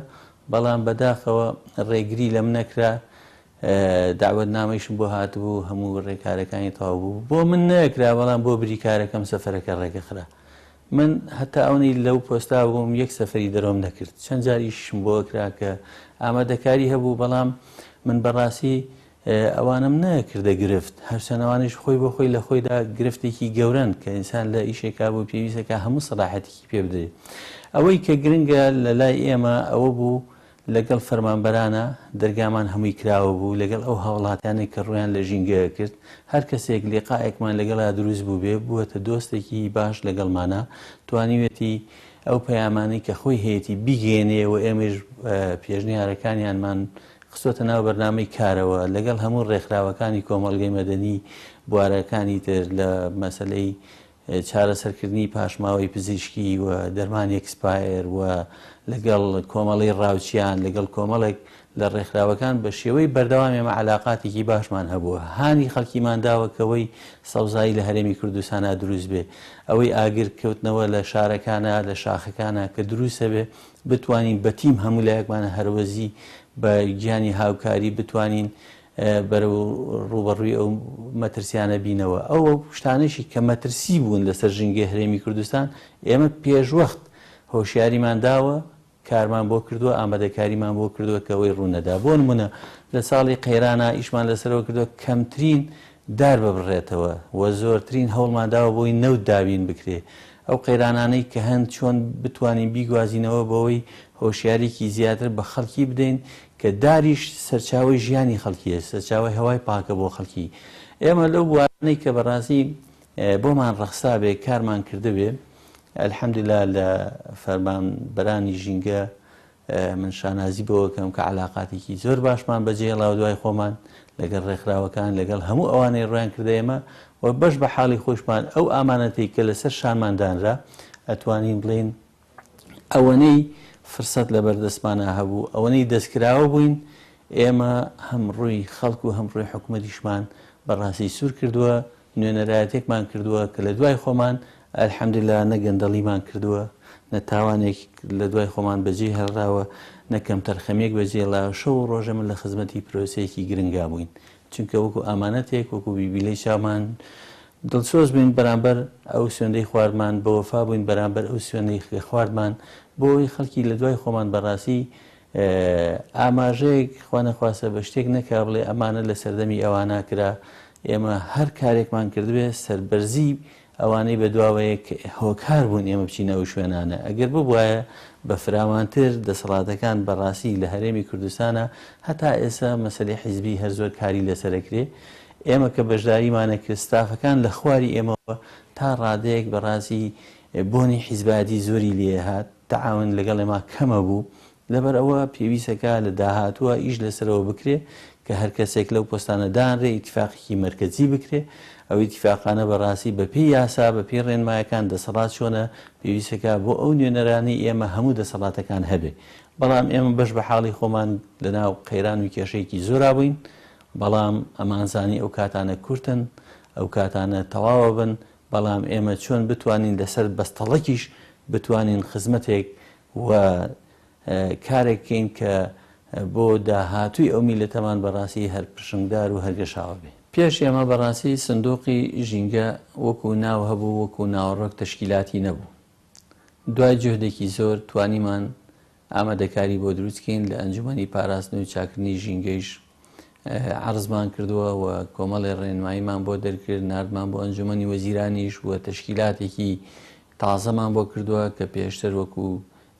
بەڵام بەداخەوە ڕێگری لەم نەکرا داوت نامەیشم بۆ هاتبوو هەموو ڕێکارەکانی تەواو بوو بۆ من نەکرا بەڵام بۆ بریکارەکەم سەفەرەکە ڕێگەخرا من هەتا ئەوەی لەو پۆستا بووم یەک سەفەری دەرۆم نەکرد چەند جاریشم بۆ کرا کە ئامادەکاری هەبوو بەڵام من بەڕاستی ئەوانم نەکردە گرفت هەرچەنەوانش خۆی بۆ خۆی لە خۆیدا گرفتێکی گەورن کە ئینسان لە ئیشێکا بۆ پێویستەکە هەموو سەلاحەتێکی پێ بدرێت ئەوەی کە گرنگە لە لای ئێمە ئەوە بوو لەگەڵ فەرمانبەرانە دەرگامان هەمووی کراوە بوو لەگەڵ ئەو هاوڵاتیانێک کە ڕویان لە ژینگەیە کرد هەر کەسێک لێقایەکمان لەگەڵا دروست بوو بێ بووەتە دۆستێکی باش لەگەڵمانە توانیوێتی ئەو پەیامانەی کە خۆی هەیەی بیگەێنێەوە ئێمەش پێشنیارەکانیانمان خستۆتە ناو بەرنامەی کارەوە لەگەڵ هەموو ڕێکخراوەکانی کۆمەڵگەی مەدەنی بوارەکانی تر لە مەسلەی چارەسەرکردنی پاشماوەی پزیشکی و دەرمانی ئەکسپایر و لەگەڵ کۆمەڵی ڕاوچیان لەگەڵ کۆمەڵێک لە ڕێکخراوەکان بە شێوەی بەردەوام ئێمە علااقاتێکی باشمان هەبووە هانی خەڵکیمانداوەکەوەی سەوزایی لە هەرێمی کوردستانە دروست بێ ئەوەی ئاگر کەوتنەوە لە شارەکانە لە شاخەکانە کە دروستە بێ بتوانین بەتیم هەموو لایەکمانە هەروەزی بە گیانی هاوکاری بتوانین بەرەو ڕوبەڕووی ئەو مەترسیانە بینەوە ئەو شتانێکی کە مەترسی بوون لەسەر ژینگەی هەرێمی کوردستان ئێمە پێشوەخت هۆشیاریمان داوە کارمان بۆ کردووە ئامادەکاریمان بۆ کردووە کەەوەی ڕوونەدا بۆ نمونە لە ساڵی قەیرانە ئیشمان لەسەرەوە کردووە کەمترین دار ببڕێتەوە و زۆرترین هەوڵمانداوە بۆی نەوت داوین بکرێ ئەو قەیرانانەی کە هەند چۆن بتوانین بیگوازینەوە بەوەی هۆشیارێکی زیاتر بە خەڵکی بدەین کە داریش سەرچاوی ژیانی خەڵکیە سەرچاوی هەوای پاکە بۆ خەڵکی ئێمە لەو بوارانەی کە بەڕاستی بۆمان ڕەخسا بێ کارمان کردبێ الحەمدوللا لە فەرمانبەرانی ژینگە من شانازی بەوەکەم کە علااقاتێکی زۆر باشمان بەجێهێڵاوە دوای خۆمان لەگەڵ ڕێکخراوەکان لەگەڵ هەموو ئەوانەی ڕویان کردە ئێمە و بەش بە حاڵی خۆشمان ئەو ئامانەتەی کە لەسەر شانماندانرا ئەتوانین بڵێن ئەوەنەی فرسەت لە بەردەستمانە هەبوو ئەوەنەی دەستکراوە بووین ئێمە هەم ڕووی خەڵکو و هەم ڕووی حکوومەتیشمان بەڕاستی سوور کردووە نوێنەرایەتێکمان کردووە کە لە دوای خۆمان الحەمدوللا نەگەندەڵیمان کردووە نەتاوانێک لە دوای خۆمان بەجێ هێڵراوە نەکەم تەرخەمێک بەجێڵاوە شەو و ڕۆژە من لە خزمەتی پرۆسەیەکی گرنگا بووین چونکە وەکو ئامانەتێک وەکو بیبیلەی چامان دڵسۆز بووین بەرامبەر ئەو سوێندەی خواردمان بە وەفا بووین بەرامبەر ئەو سوێندەی خواردمان بۆی خەڵکی لە دوای خۆمان بەڕاستی ئاماژەیەک خوا نەخواسە بە شتێک نەکا بڵێ ئەمانە لە سەردەمی ئەوانە کرا ئێمە هەر کارێکمان کردوێ سەربەرزی ئەوانەی بە دواوەیە کە هۆکار بوون ئێمە بچینە ئەو شوێنانە ئەگەر ببوایە بە فراوانتر دەسەڵاتەکان بەڕاستی لە هەرێمی کوردستانە هەتا ئێستا مەسەلەی حیزبی هەر زۆر کاری لەسەرەکرێ ئێمە کە بەشداریمانە کرد ستافەکان لە خواری ئێمەوە تا ڕادەیەک بەڕاستی بۆنی حیزباتی زۆری لێهات تەعاون لەگەڵ ئێمە کەمە بوو لەبەر ئەوە پێویستەکە لە داهاتووە ئیش لەسەرەوە بکرێ کە هەر کەسێک لەو پۆستانە دانرێ ئیتیفاقی مرکزی بکرێ ئەو ئیتیفاقانە بەڕاستی بە پێی یاسا بە پێی ڕێنمایەکان دەسەڵات چۆنە پێویستەکە بۆ ئەو نوێنەرانی ئێمە هەموو دەسەڵاتەکان هەبێ بەڵام ئێمە بەش بە حاڵی خۆمان لەناو قەیران و کێشەیەکی زۆرا بووین بەڵام ئەمانزانی ئەو کاتانە کورتن ئەو کاتانە تەواوە بن بەڵام ئێمە چۆن بتوانین لەسەر بەستەڵەکیش بتوانین خزمەتێک و کارێکین کە بۆ داهاتووی ئەو میلەتەمان بەڕاستی هەر پشنگدار و هەرگەشاوە بێ پێش ئێمە بەڕاستی سندۆقی ژینگە وەکو ناو هەبوو وەکو ناوەڕۆک تەشکیلاتی نەبوو دوای جهدێکی زۆر توانیمان ئامادەکاری بۆ دروستکەین لە ئەنجومەنی پاراستن و چاکردنی ژینگەیش عرضمان کردووە و کۆمەڵی ڕێنماییمان بۆ دەرکرد نردمان بۆ ئەنجومەنی وەزیرانیش و تەشکیلاتێکی تازەمان بۆ کردووە کە پێشتر وەکو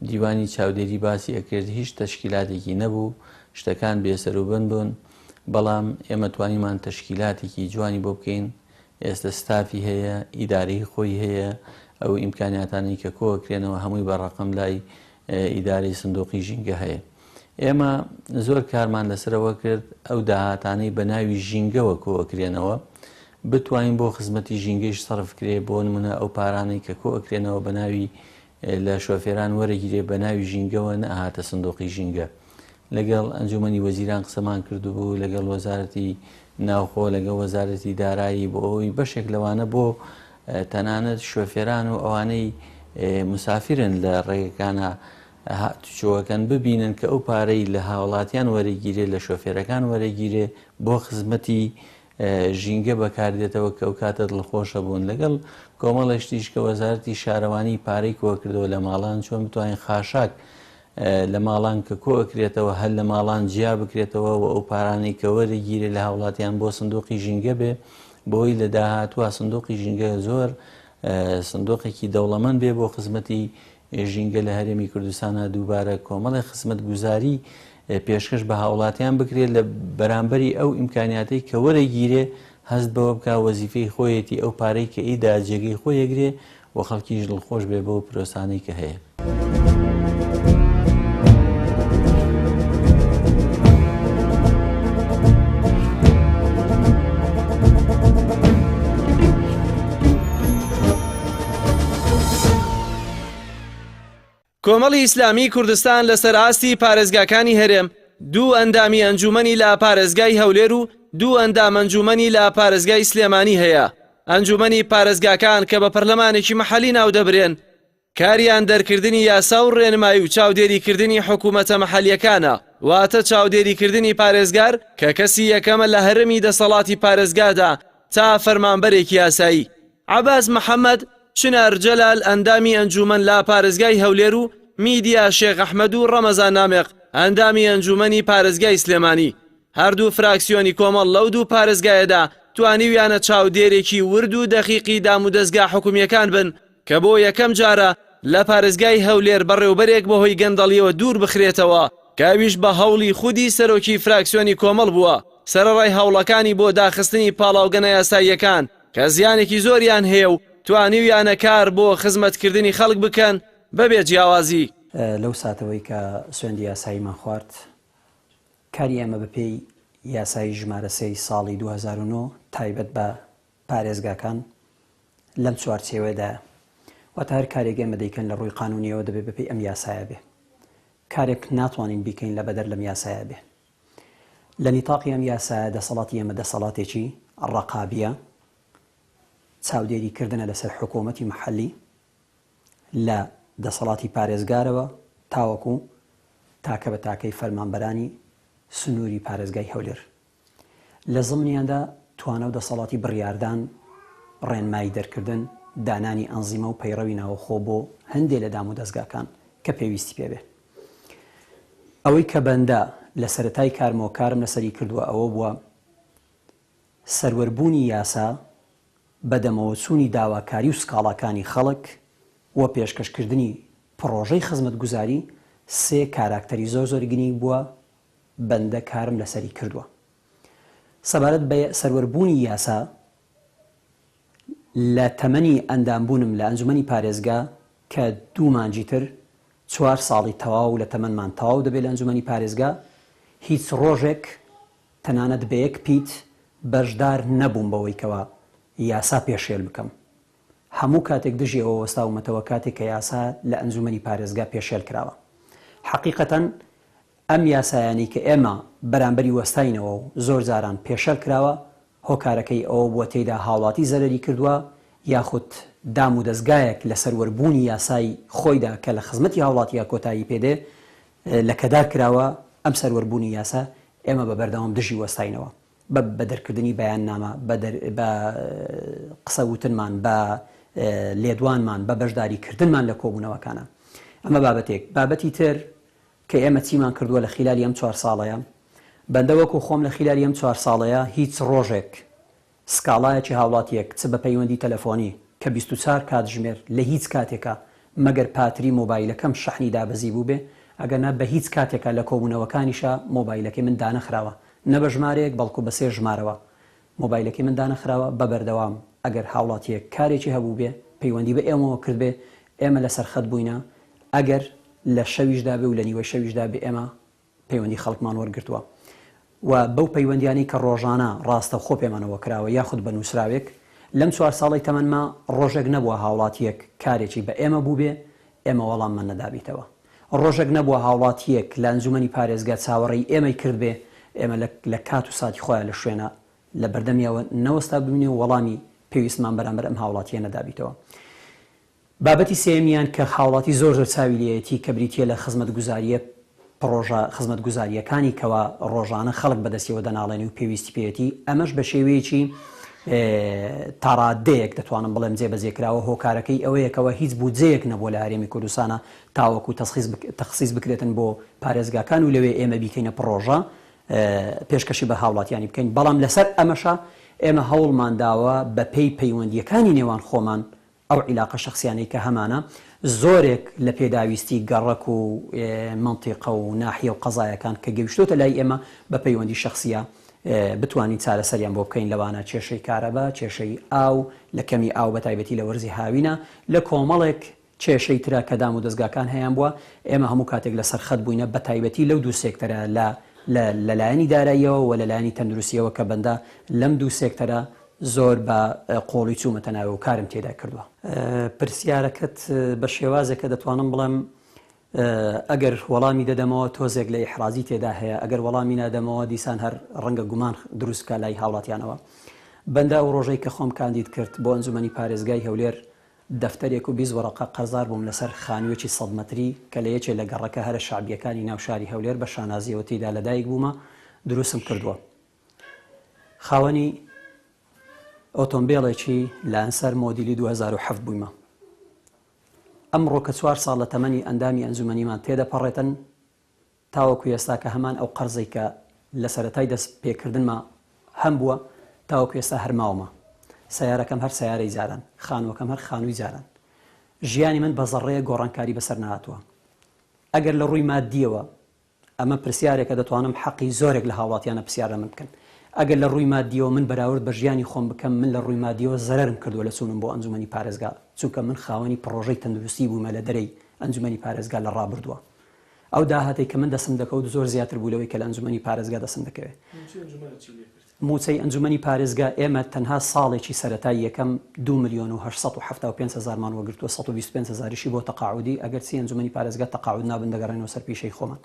دیوانی چاودێری باسی ئەکرد هیچ تەشکیلاتێکی نەبوو شتەکان بێسەروبن بوون بەڵام ئێمە توانیمان تەشکیلاتێکی جوانی بۆ بکەین ئێستا ستافی هەیە ئیدارەی خۆی هەیە ئەو ئیمکانیاتانی کە کۆکرێنەوە هەمووی بە ڕقم لای ئیدارەی سندۆقی ژینگە هەیە ئێمە زۆر کارمان لەسەرەوە کرد ئەو داهاتانەی بە ناوی ژینگەوە کۆکرێنەوە بتوانین بۆ خزمەتی ژینگەیش سەرفکرێ بۆ نمونە ئەو پارانەی کە کۆکرێنەوە بە ناوی لە شۆفێران وەرەگیرێ بە ناوی ژینگەوە نەهاتە سندۆقی ژینگە لەگەڵ ئەنجومەنی وەزیران قسەمان کردبوو لەگەڵ وەزارەتی ناوخۆ لەگەڵ وەزارەتی دارایی بۆ ئەوی بەشێک لەوانە بۆ تەنانەت شۆفێران و ئەوانەی مسافرن لە ڕێگەکانە هاتوچۆەکەن ببینن کە ئەو پارەی لە هاوڵاتیان وەرەگیرێ لە شۆفێرەکان وەرەگیرێ بۆ خزمەتی ژینگە بەکاردێتەوە کە ئەو کاتە دڵخۆشە بوون لەگەڵ کۆمەڵێشتیش کە وەزارەتی شارەوانی پارەی کۆکردەوە لە ماڵان چۆن بتوانین خاشاک لە ماڵان کە کۆکرێتەوە هەر لە ماڵان جیا بکرێتەوە و ئەو پارانەی کە وەرەگیرێ لە هاوڵاتیان بۆ سندۆقی ژینگە بێ بۆی لە داهاتوە سندۆقی ژینگە زۆر سندۆقێکی دەوڵەمەند بێ بۆ خزمەتی ژینگە لە هەرێمی کوردستانە دووبارە کۆمەڵی خزمەت گوزاری پێشکەش بە هاوڵاتیان بکرێت لە بەرامبەری ئەو ئیمکانیاتەی کە وەرەگیرێ هەست بەوە بکە وەزیفەی خۆیەتی ئەو پارەی کە ئیدا جێگەی خۆیەگرێ و خەڵکیش دڵخۆش بێ بۆ پرۆسانەی کە هەیە.
کۆمەڵی ئیسلامی کوردستان لەسەر ئاستی پارێزگاکانی هەرێم دوو ئەندامی ئەنجومەنی لە پارێزگای هەولێر و دوو ئەندام ئەنجومەنی لە پارێزگای سلێمانی هەیە. ئەنجومەنی پارێزگاکان کە بە پەرلەمانێکی مەحەلی ناو دەبرێن کاریان دەرکردنی یاسا و ڕێنمایی و چاودێریکردنی حکوومەتە مەحەلیەکانە واتە چاودێریکردنی پارێزگار کە کەسی یەکەمە لە هەرمی دەسەڵاتی پارێزگادا تا فەرمانبەرێکی یاسایی. عەباس محەممەد چنار جەلال ئەندامی ئەنجومەن لە پارێزگای هەولێر و میدیا شێخ ئەحمەد و ڕەمەزان نامێق ئەندامی ئەنجومەنی پارێزگای سلێمانی هەردوو فراکسیۆنی کۆمەڵ لەو دوو پارێزگایەدا توانیویانە چاودێرێکی ورد و دەقیقی دام و دەستگا حکومیەکان بن کە بۆ یەکەم جارە لە پارێزگای هەولێر بەڕێوبەرێک بەهۆی گەندەڵیەوە دوور بخرێتەوە کاویش بە هەوڵی خودی سەرۆکی فراکسیۆنی کۆمەڵ بووە سەرەڕای هەوڵەکانی بۆ داخستنی پاڵاوگەنە یاساییەکان کە زیانێکی زۆریان هەیە و توانیویانە کار بۆ خزمەتکردنی خەڵک بکەن بەبێ جیاوازی.
لەو ساتەوەی کە سوێندی یاساییمان خوارد کاری ئێمە بەپێی یاسایی ژمارە 3 ساڵی 2009 تایبەت بە پارێزگاکان لەم چوارچێوەدا واتە هەر کارێک ئێمە دەیکەن لە ڕووی قانونیەوە دەبێت بەپێی ئەم یاسایە بێ کارێک ناتوانین بیکەین لە بەدەر لەم یاسایە بێ لە نیتاقی ئەم یاسایە دەسەڵاتی ئێمە دەسەڵاتێکی ڕەقابیە چاودێریکردنە لەسەر حکوومەتی مەحەلی لە دەسەڵاتی پارێزگارەوە تاوەکو تاکە بە تاکەی فەرمانبەرانی سنووری پارێزگای هەولێر لە زمانیاندا توانە و دەسەڵاتی بڕیاردان ڕێنمایی دەرکردن دانانی ئەنزیمە و پەیڕەوی ناوەخۆ بۆ هەندێک لە دام و دەستگاکان کە پێویستی پێبێ. ئەوەی کە بەندە لە سەرەتای کارمەوە کارم لەسەری کردووە ئەوە بووە سەروەربوونی یاسا بەدەمەوەچوونی داواکاری و سکاڵاکانی خەڵک و پێشکەشکردنی پرۆژەی خزمەتگوزاری سێ کاراکتەری زۆر زۆرگنی بووە بەندە کارم لەسەری کردووە. سەبارەت بە سەروەربوونی یاسا لە تەمەنی ئەندامبوونم لە ئەنجومەنی پارێزگا کە 2 مانگی تر 4 ساڵی تەواو لە تەمەنمان تەواو دەبێت لە ئەنجومەنی پارێزگا هیچ ڕۆژێک تەنانەت بە یەک پیت بەشدار نەبووم بەوەیکەوە یاسا پێشێل بکەم. هەموو کاتێک دژی ئەوە وەستاومەتەوە کاتێک کە یاسا لە ئەنجومەنی پارێزگا پێشێل کراوە. حەقیقەتەن ئەم یاسایانی کە ئێمە بەرامبەری وەستاینەوە و زۆر جاران پێشێل کراوە هۆکارەکەی ئەوە بووە تێیدا هاوڵاتی زەرەری کردووە یاخود دام و دەستگایەک لە سەروەربوونی یاسای خۆیدا کە لە خزمەتی هاوڵاتیە کۆتایی پێدێ لە کەدار کراوە ئەم سەروەربوونی یاسا ئێمە بە بەردەوام دژی وەستاینەوە بە دەرکردنی بەیاننامە بە قسەوتنمان بە لێدوانمان بە بەشداریکردنمان لە کۆبوونەوەکانە. ئەمە بابەتی تر کە ئێمە چیمان کردووە لە خلالی ئەم 4 ساڵەیە بەندە وەکو خۆم لە خلالی ئەم 4 ساڵەیە هیچ ڕۆژێک سکاڵایەکی هاوڵاتیەک چ بە پەیوەندی تەلەفۆنی کە 24 کاتژمێر لە هیچ کاتێکە مەگەر پاتری مۆبایلەکەم شەحنی دابەزی بوو بێ ئەگەرنا بە هیچ کاتێکە لە کۆبوونەوەکانیشە مۆبایلەکەی من دانەخراوە نە بە ژمارەیەک بەڵکو بە 3 ژمارەوە مۆبایلەکەی من دانەخراوە بە بەردەوام ئەگەر هاوڵاتیەک کارێکی هەبوو بێ پەیوەندی بە ئێمەوە کرد بێ ئێمە لەسەر خەت بووینە ئەگەر لە شەویشدا بێ و لە نیوەی شەویشدا بێ ئێمە پەیوەندی خەڵکمان وەرگرتووە و بەو پەیوەندیانی کە ڕۆژانە ڕاستە خۆ پێمانەوە کراوە یاخود بە نووسراوێک لەم 4 ساڵی تەمەنما ڕۆژێک نەبووە هاوڵاتیەک کارێکی بە ئێمە بوو بێ ئێمە وەڵاممان نەدابیتەوە ڕۆژێک نەبووە هاوڵاتیەک لە ئەنجومەنی پارێزگا چاوەڕێی ئێمەی کرد بێ ئێمە لە کات و ساتی خۆیان لە شوێنە لە بەردەمیەوە نەوەستا ببینێ و وەڵامی پێویستمان بەرامبەر ئەم هاوڵاتیە نەدابیتەوە. بابەتی سێمیان کە هاوڵاتی زۆر چاوی لێتی کە بریتە لە خزمەتگوزاریە پرۆژە خزمەتگوزاریەکانی کەوا ڕۆژانە خەڵک بەدەستیەوە دەناڵێنی و پێویستی پێێتی ئەمەش بە شێوەیەکی تاڕادەیەک دەتوانم بڵێم جێبەجێکراوە هۆکارەکەی ئەوەیەکەوە هیچ بودجەیەک نەبووە لە هەرێمی کوردستانە تاوەکو تەخسیس بکرێتن بۆ پارێزگاکان و لەوێ ئێمە بیکەینە پرۆژە پێشکەشی بە هاوڵاتیانی بکەین بەڵام لەسەر ئەمەشە ئێمە هەوڵمان داوە بە پێی پەیوەندیەکانی نێوان خۆمان ئەو عیلاقە شخصیانەی کە هەمانە زۆرێک لە پێداویستی گەڕک و منتیقە و ناحیە و قەزایەکان کە گەیشتۆتە لای ئێمە بە پەیوەندی شخصیە بتوانین چارەسەریان بۆ بکەین لەوانە کێشەی کارەبا کێشەی ئاو لە کەمی ئاو بە تایبەتی لە وەرزی هاوینە لە کۆمەڵێک کێشەی ترا کە دام و دەستگاکان هەیەیان بووە ئێمە هەموو کاتێک لەسەر خەت بووینە بە تایبەتی لەو دوو سێکتەرە لەلایەنی داراییەوە و لەلایەنی تەندروستیەوە کە بەندە لەم دوو سێکتەرە زۆر بە قۆڵی چوومەتە ناوێ و کارم تێدا کردووە. پرسیارەکەت بە شێوازێکە دەتوانم بڵێم ئەگەر وەڵامی دەدەمەوە تۆزێک لە ئیحرازی تێدا هەیە ئەگەر وەڵامی نادەمەوە دیسان هەر ڕەنگە گومان دروستکە لای هاوڵاتیانەوە. بەندا و ڕۆژەی کە خۆم کاندید کرد بۆ ئەنجومەنی پارێزگای هەولێر دەفتەرێک و 20 وەرەقە قەرزار بووم لەسەر خانوویەکی 100 مەتری کە لە یەکێ لە گەڕەکە هەرە شعبیەکانی ناوشاری هەولێر بە شانازیەوە تێدا لەدایک بوومە دروستم کردووە. خاوەنی ئۆتۆمبیلێکی لەنسەر مۆدیلی 2007 بوویمە. ئەمڕۆ کە 4 ساڵ لە تەمەنی ئەندامی ئەنجومەنیمان تێدەپەڕێتن تاوەکو ئێستا کە هەمان ئەو قەرزەی کە لە سەرەتای دەست پێکردنمە هەم بووە تاوەکو ئێستا هەرماومە. سیارەکەم هەر سیارەی جاران خانووەکەم هەر خانووی جاران. ژیانی من بە زەڕەیە گۆڕانکاری بەسەر نهاتووە. ئەگەر لە ڕووی مادیەوە ئەمە پرسیارێکە دەتوانم حەقی زۆرێک لە هاوڵاتیانە پرسیارە من بکەن. ئەگەر لە ڕووی مادیەوە من بەراورد بە ژیانی خۆم بکەم من لە ڕووی مادیەوە زەرم کردووە لە چوونم بۆ ئەنجومەنی پارێزگا چونکە من خاوەنی پرۆژەی تەندروستی بوومە لە دەرەی ئەنجومەنی پارێزگا لە ڕابردووە. ئەو داهاتەی کە من دەسم دەکەوت زۆر زیاتر بوو لەوەی کە لە ئەنجومەنی پارێزگا دەسم دەکەوێت. موچەی ئەنجومەنی پارێزگا ئێمە تەنها ساڵێکی سەرەتای یەکەم 2,875,000 مان وەرگرتووە 125,000 بۆ تەقاعودی ئەگەر چی ئەنجومەنی پارێزگا تەقاعود نابن دەگەڕێنەوە سەر پیشەی خۆمان.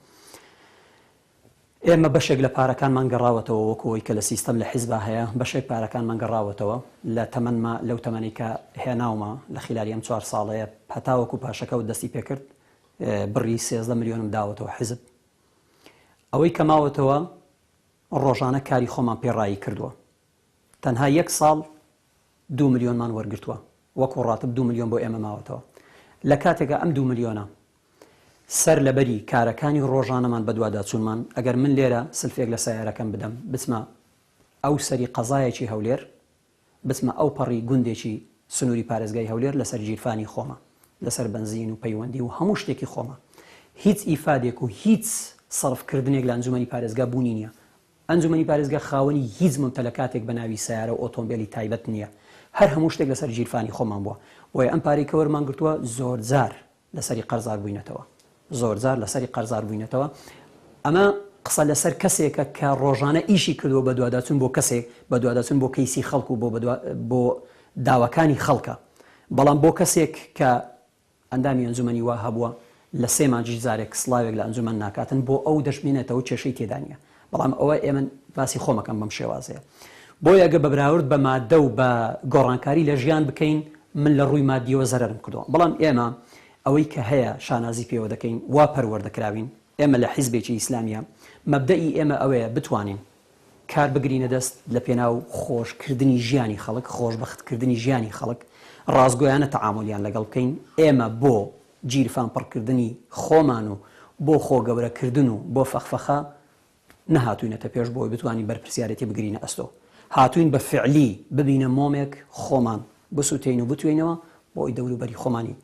ئێمە بەشێک لە پارەکانمان گەڕاوەتەوە وەکەوەی کە لە سیستەم لە حیزبا هەیە بەشێک پارەکانمان گەڕاوەتەوە لە تەمەنما لەو تەمەنی کە هێناومە لە خلالی ئەم 4 ساڵەیە هەتاوەکو پاشەکەوت دەستی پێکرد بڕی 13 ملیۆنم داوەتەوە حیزب. ئەوەی کە ماوەتەوە ڕۆژانە کاری خۆمان پێڕایی کردووە. تەنها 1 ساڵ 2 ملیۆنمان وەرگرتووە وەکو ڕاتب 2 ملیۆن بۆ ئێمە ماوەتەوە لە کاتێکە ئەم 2 ملیۆنە سەر لەبەری کارەکانی ڕۆژانەمان بەدوادا چوونمان ئەگەر من لێرە سلفێک لە سیارەکەم بدەم بچمە ئەو سەری قەزایەکی هەولێر بچمە ئەو پەڕی گوندێکی سنووری پارێزگای هەولێر لەسەر گیرفانی خۆمە لەسەر بنزین و پەیوەندی و هەموو شتێکی خۆمە هیچ ئیفادێک و هیچ سەرفکردنێک لە ئەنجومەنی پارێزگا بوونی نییە ئەنجومەنی پارێزگا خاوەنی هیچ ممتەلەکاتێک بە ناوی سیارە و ئۆتۆمبیلی تایبەت نییە هەر هەموو شتێک لەسەر گیرفانی خۆمان بووە بۆیە ئەم پارەی کە وەرمان گرتووە زۆر جار لەسەری قەرزار بووینەتەوە زۆر جار لەسەری قەرزار بووینەتەوە ئەمە قسە لەسەر کەسێکە کە ڕۆژانە ئیشی کردووە بە دوواداچوون بۆ کەسێک بە دوواداچوون بۆ کەیسی خەڵک و بۆ داواکانی خەڵکە بەڵام بۆ کەسێک کە ئەندامی ئەنجومەنی وا هەبووە لە 3 مانگی جارێک سڵاوێک لە ئەنجومەن ناکاتن بۆ ئەو دەشمێنێتەوە کێشەی تێدا نیە بەڵام ئەوە ئێمە باسی خۆمەکەم بەم شێوازەیە بۆیە ئەگە بە براورد بە مادە و بە گۆڕانکاری لە ژیان بکەین من لە ڕووی مادیەوە زەرم کردووە بەڵام ئێمە ئەوەی کە هەیە شانازی پێوە دەکەین وا پەروەردەکراوین ئێمە لە حیزبێکی ئیسلامیە مەبدەئی ئێمە ئەوەیە بتوانین کار بگرینە دەست لە پێناو خۆشکردنی ژیانی خەڵک خۆشبەختکردنی ژیانی خەڵک ڕازگۆیانە تەعاملیان لەگەڵ بکەین ئێمە بۆ گیرفان پڕکردنی خۆمان و بۆ خۆگەورەکردن و بۆ فەخفەخە نەهاتوینەتە پێش بۆی بتوانین بەرپرسیارەتی بگرینە ئەستۆ هاتوین بە فعلی ببینە مۆمێک خۆمان بسووتین و بتوێنەوە بۆی دەوروبەری خۆمانی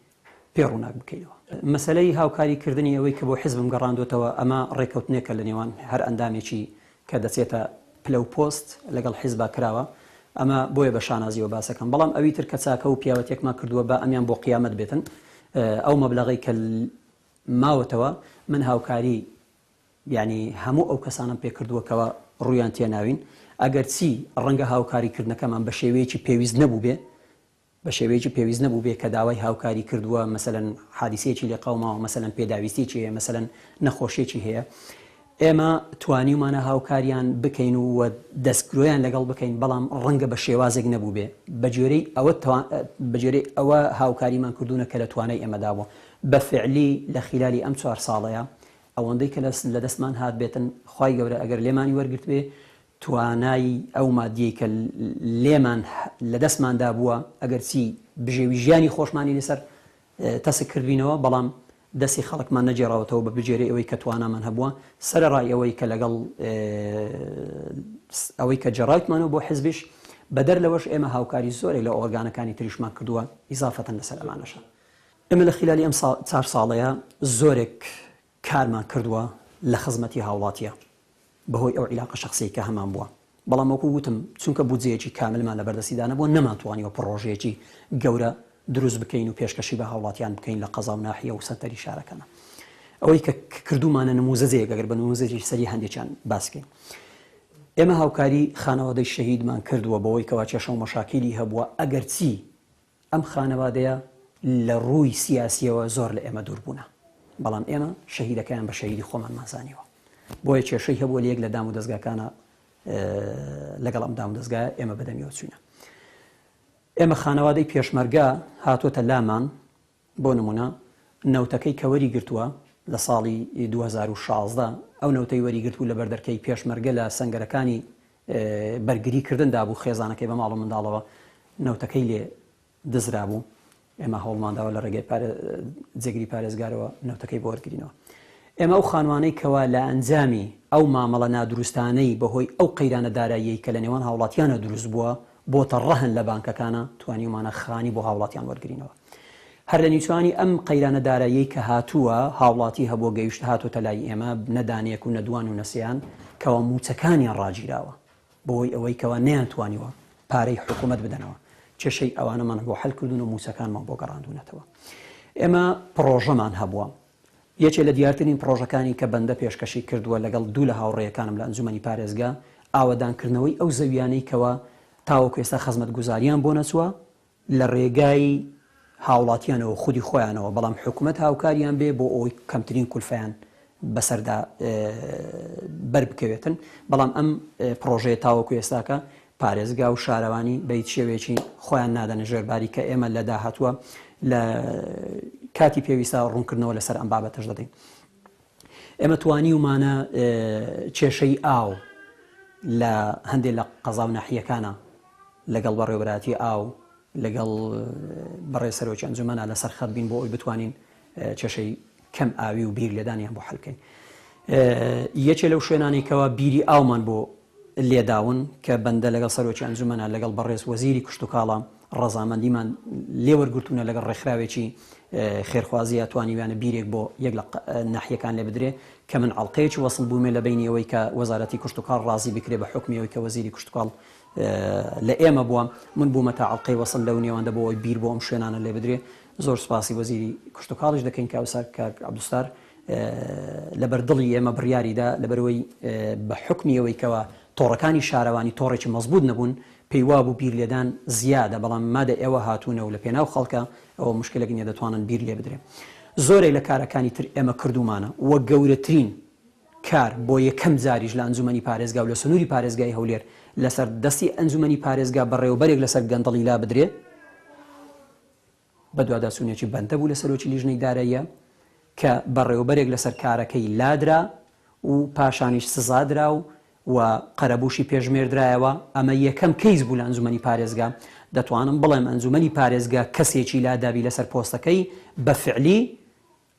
پێڕووناک بکەینەوە مەسلەی هاوکاریکردنی ئەوەی کە بۆ حیزبم گەڕاندوێتەوە ئەمە ڕێکەوتنێکە لە نێوان هەر ئەندامێکی کە دەچێتە پلە و پۆست لەگەڵ حیزبا کراوە ئەمە بۆیە بە شانازیەوە باسەکەم بەڵام ئەوی تر کە چاکە و پیاوەتێکمان کردووە بە ئەمیان بۆ قیامەت بێتن ئەو مەبلەغی کە ماوەتەوە من هاوکاری یعنی هەموو ئەو کەسانم پێ کردووەکەوە ڕویان تێناوین ئەگەر چی ڕەنگە هاوکاریکردنەکەمان بە شێوەیەکی پێویست نەبوو بێ بە شێوەیەکی پێویست نەبوو بێ کە داوای هاوکاری کردووە مەسەلەن حادیسەیەکی لە قەوماوە مەسەلەن پێداویستێکی هەیە مەسەلەن نەخۆشیێکی هەیە ئێمە توانیمانە هاوکاریان بکەین و دەستگرۆیان لەگەڵ بکەین بەڵام ڕەنگە بە شێوازێک نەبوو بێ بەجێرەی ئەوە هاوکاریمان کردوونە کە لە توانای ئێمەدا بوو بە فعلی لە خلالی ئەم 4 ساڵەیە ئەوەندەی کە لە دەستمان هات بێتن خی گەورە ئەگەر لێمانی وەرگرت بێ توانای ئەو مادیەی کە لێمان لە دەستماندا بووە ئەگەر چی بژێوی ژیانی خۆشمانی لەسەر تەسک کردوینەوە بەڵام دەستی خەڵکمان نەجێڕاوەتەوە بە بجێرەی ئەوەی کە توانامان هەبووە سەرڕای ئەوەی کە لەگەڵ ئەوەی کە جەڕایتمانەوە بۆ حیزبیش بەدەر لەوەش ئێمە هاوکاری زۆرێک لە ئۆرگانەکانی تریشمان کردووە ئیزافەتەن لەسەر ئەمانەشە ئێمە لە خلالی ئەم 4 ساڵەیە زۆرێک کارمان کردووە لە خزمەتی هاوڵاتیە بەهۆی ئەو عیلاقە شخصی کە هەمان بووە بەڵام وەکو وتم چونکە بودجەیەکی کاملمان لە بەردەستیدانە بۆ نەماتوانیەوە پڕۆژەیەکی گەورە دروست بکەین و پێشکەشی بە هاوڵاتیان بکەین لە قەزا و ناحیە و سەنتەری شارەکەمە ئەوەی کە کردومانە نموزەجەیەک ئەگەر بە نموزەی سەری هەندێکیان باسکەین ئێمە هاوکاری خانەوادەی شەهیدمان کردووە بەوەی کەوا کێشە و مەشاکیلی هەبووە ئەگەر چی ئەم خانەوادەیە لە ڕووی سیاسیەوە زۆر لە ئێمە دووربوونە بەڵام ئێمە شەهیدەکەیان بە شەهیدی خۆمان مازانیەوە بۆیە کێشەی هەبووە لە یەک لە دام و دەستگاکانە لەگەڵ ئەم دام و دەستگایە ئێمە بەدەمیەوە چوینە ئێمە خانەوادەی پێشمەرگا هاتوۆتە لامان بۆ نمونە نەوتەکەی کە وەری گرتووە لە ساڵی 2016 ئەو نەوتەی وەری گرتووە لە بەردەرکەی پێشمەرگە لە سەنگەرەکانی بەرگریکردندا بوو خێزانەکەی بە ماڵ و منداڵەوە نەوتەکەی لێ دزرا بوو ئێمە هەوڵمانداوە لە ڕێگەی جێگری پارێزگارەوە نەوتەکەی بۆ وەرگرینەوە ئێمە ئەو خانوانەی کەوا لە ئەنجامی ئەو مامەڵە نادروستانەی بەهۆی ئەو قەیرانە داراییەی کە لە نێوان هاوڵاتیانە دروست بووە بۆتە ڕەهن لە بانکەکانە توانیمانە خانی بۆ هاوڵاتیان وەرگرینەوە هەر لە نیچوانی ئەم قەیرانە داراییەی کە هاتووە هاوڵاتی هەبووە گەیشت هاتوۆتە لای ئێمە نەدانێک و نەدوان و نەسیان کەوا موچەکانیان ڕاگیراوە بۆی ئەوەی کەوا نەیانتوانیوە پارەی حکوومەت بدەنەوە کێشەی ئەوانەمان بۆ حەل کردوون و موچەکانمان بۆ گەڕاندوونەتەوە ئێمە پرۆژەمان هەبووە یەکێک لە دیارترین پرۆژەکانی کە بەندە پێشکەشی کردووە لەگەڵ دوو لە هاوڕێیەکانم لە ئەنجومەنی پارێزگا ئاوەدانکردنەوەی ئەو زەویانەی کەوا تاوەکو ئێستا خەزمەت گوزاریان بۆ نەچووە لە ڕێگای هاوڵاتیانەوە خودی خۆیانەوە بەڵام حکوومەت هاوکاریان بێ بۆ ئەوی کەمترین کولفیان بەسەردا بەربکەوێتن بەڵام ئەم پرۆژەیە تاوەکو ئێستاکە پارێزگا و شارەوانی بە هیچ شێوێکی خۆیان نادەنە ژێرباری کە ئێمە لە داهاتووە لە کاتی پێویستە ڕوونکردنەوە لەسەر ئەم بابەتەش دەدەین ئێمە توانیومانە کێشەی ئاو لە هەندێک لە قەزا و ناحیەکانە لەگەڵ بەڕێوەبەراتی ئاو لەگەڵ بەڕێ سەرۆکی ئەنجومەنە لەسەر خەت بین بۆ ئەوی بتوانین کێشەی کەم ئاوی و بیر لێدانیان بۆ حەلکەین. یەکێ لەو شوێنانی کەوا بیری ئاومان بۆ لێداون کە بەندە لەگەڵ سەرۆکی ئەنجومەنە لەگەڵ بەڕێز وەزیری کشت و کاڵە ڕەزامەندیمان لێوەرگرتوونە لەگەڵ ڕێکخراوێکی خێرخوازی توانیویانە بیرێک بۆ یەک لە ناحیەکان لێ بدرێ کە من ئەڵقەیەکی وەسڵ بوومێ لە بینیەوەی کە وەزارەتی کشت و کاڵ ڕازی بکرێ بە حکمیەوەی کە وەزیری کشت و کاڵ لە ئێمە بووە من بوومە تا ئەڵقەی وەسڵ لەو نێواندا بۆ ئەوی بیر بۆ ئەم شوێنانە لێ بدرێ. زۆر سپاسی وەزیری کشت و کاڵیش دەکەین کاوسار کاک عەبدولستار لەبەردڵی ئێمە بڕیاریدا لەبەرەوەی بە حکمیەوەی کەوە تۆڕەکانی شارەوانی تۆڕێکی مەزبوط نەبوون پێی وا بوو بیر لێدان زیادە بەڵام مادە ئێوە هاتوونەوە لە پێناو خەڵکە ئەوە مشکلێک نییە دەتوانن بیر لێ بدرێن. زۆرێک لە کارەکانی تر ئێمە کردومانە وە گەورەترین کار بۆ یەکەم جاریش لە ئەنجومەنی پارێزگا و لە سنووری پارێزگای هەولێر لەسەر دەستی ئەنجومەنی پارێزگا بەڕێوەبەرێک لەسەر گەندەڵی لا بدرێت بە دوواداسوونێکی بەندە بوو لە سەرۆکی لیژنەی داراییە کە بەڕێوەبەرێک لەسەر کارەکەی لادرا و پاشانیش سزادرا و قەرەبووشی پێشمێردرایەوە. ئەمە یەکەم کەیس بوو لە ئەنجومەنی پارێزگا. دەتوانم بڵێم ئەنجومەنی پارێزگا کەسێکی لادابی لەسەر پۆستەکەی بە فعلی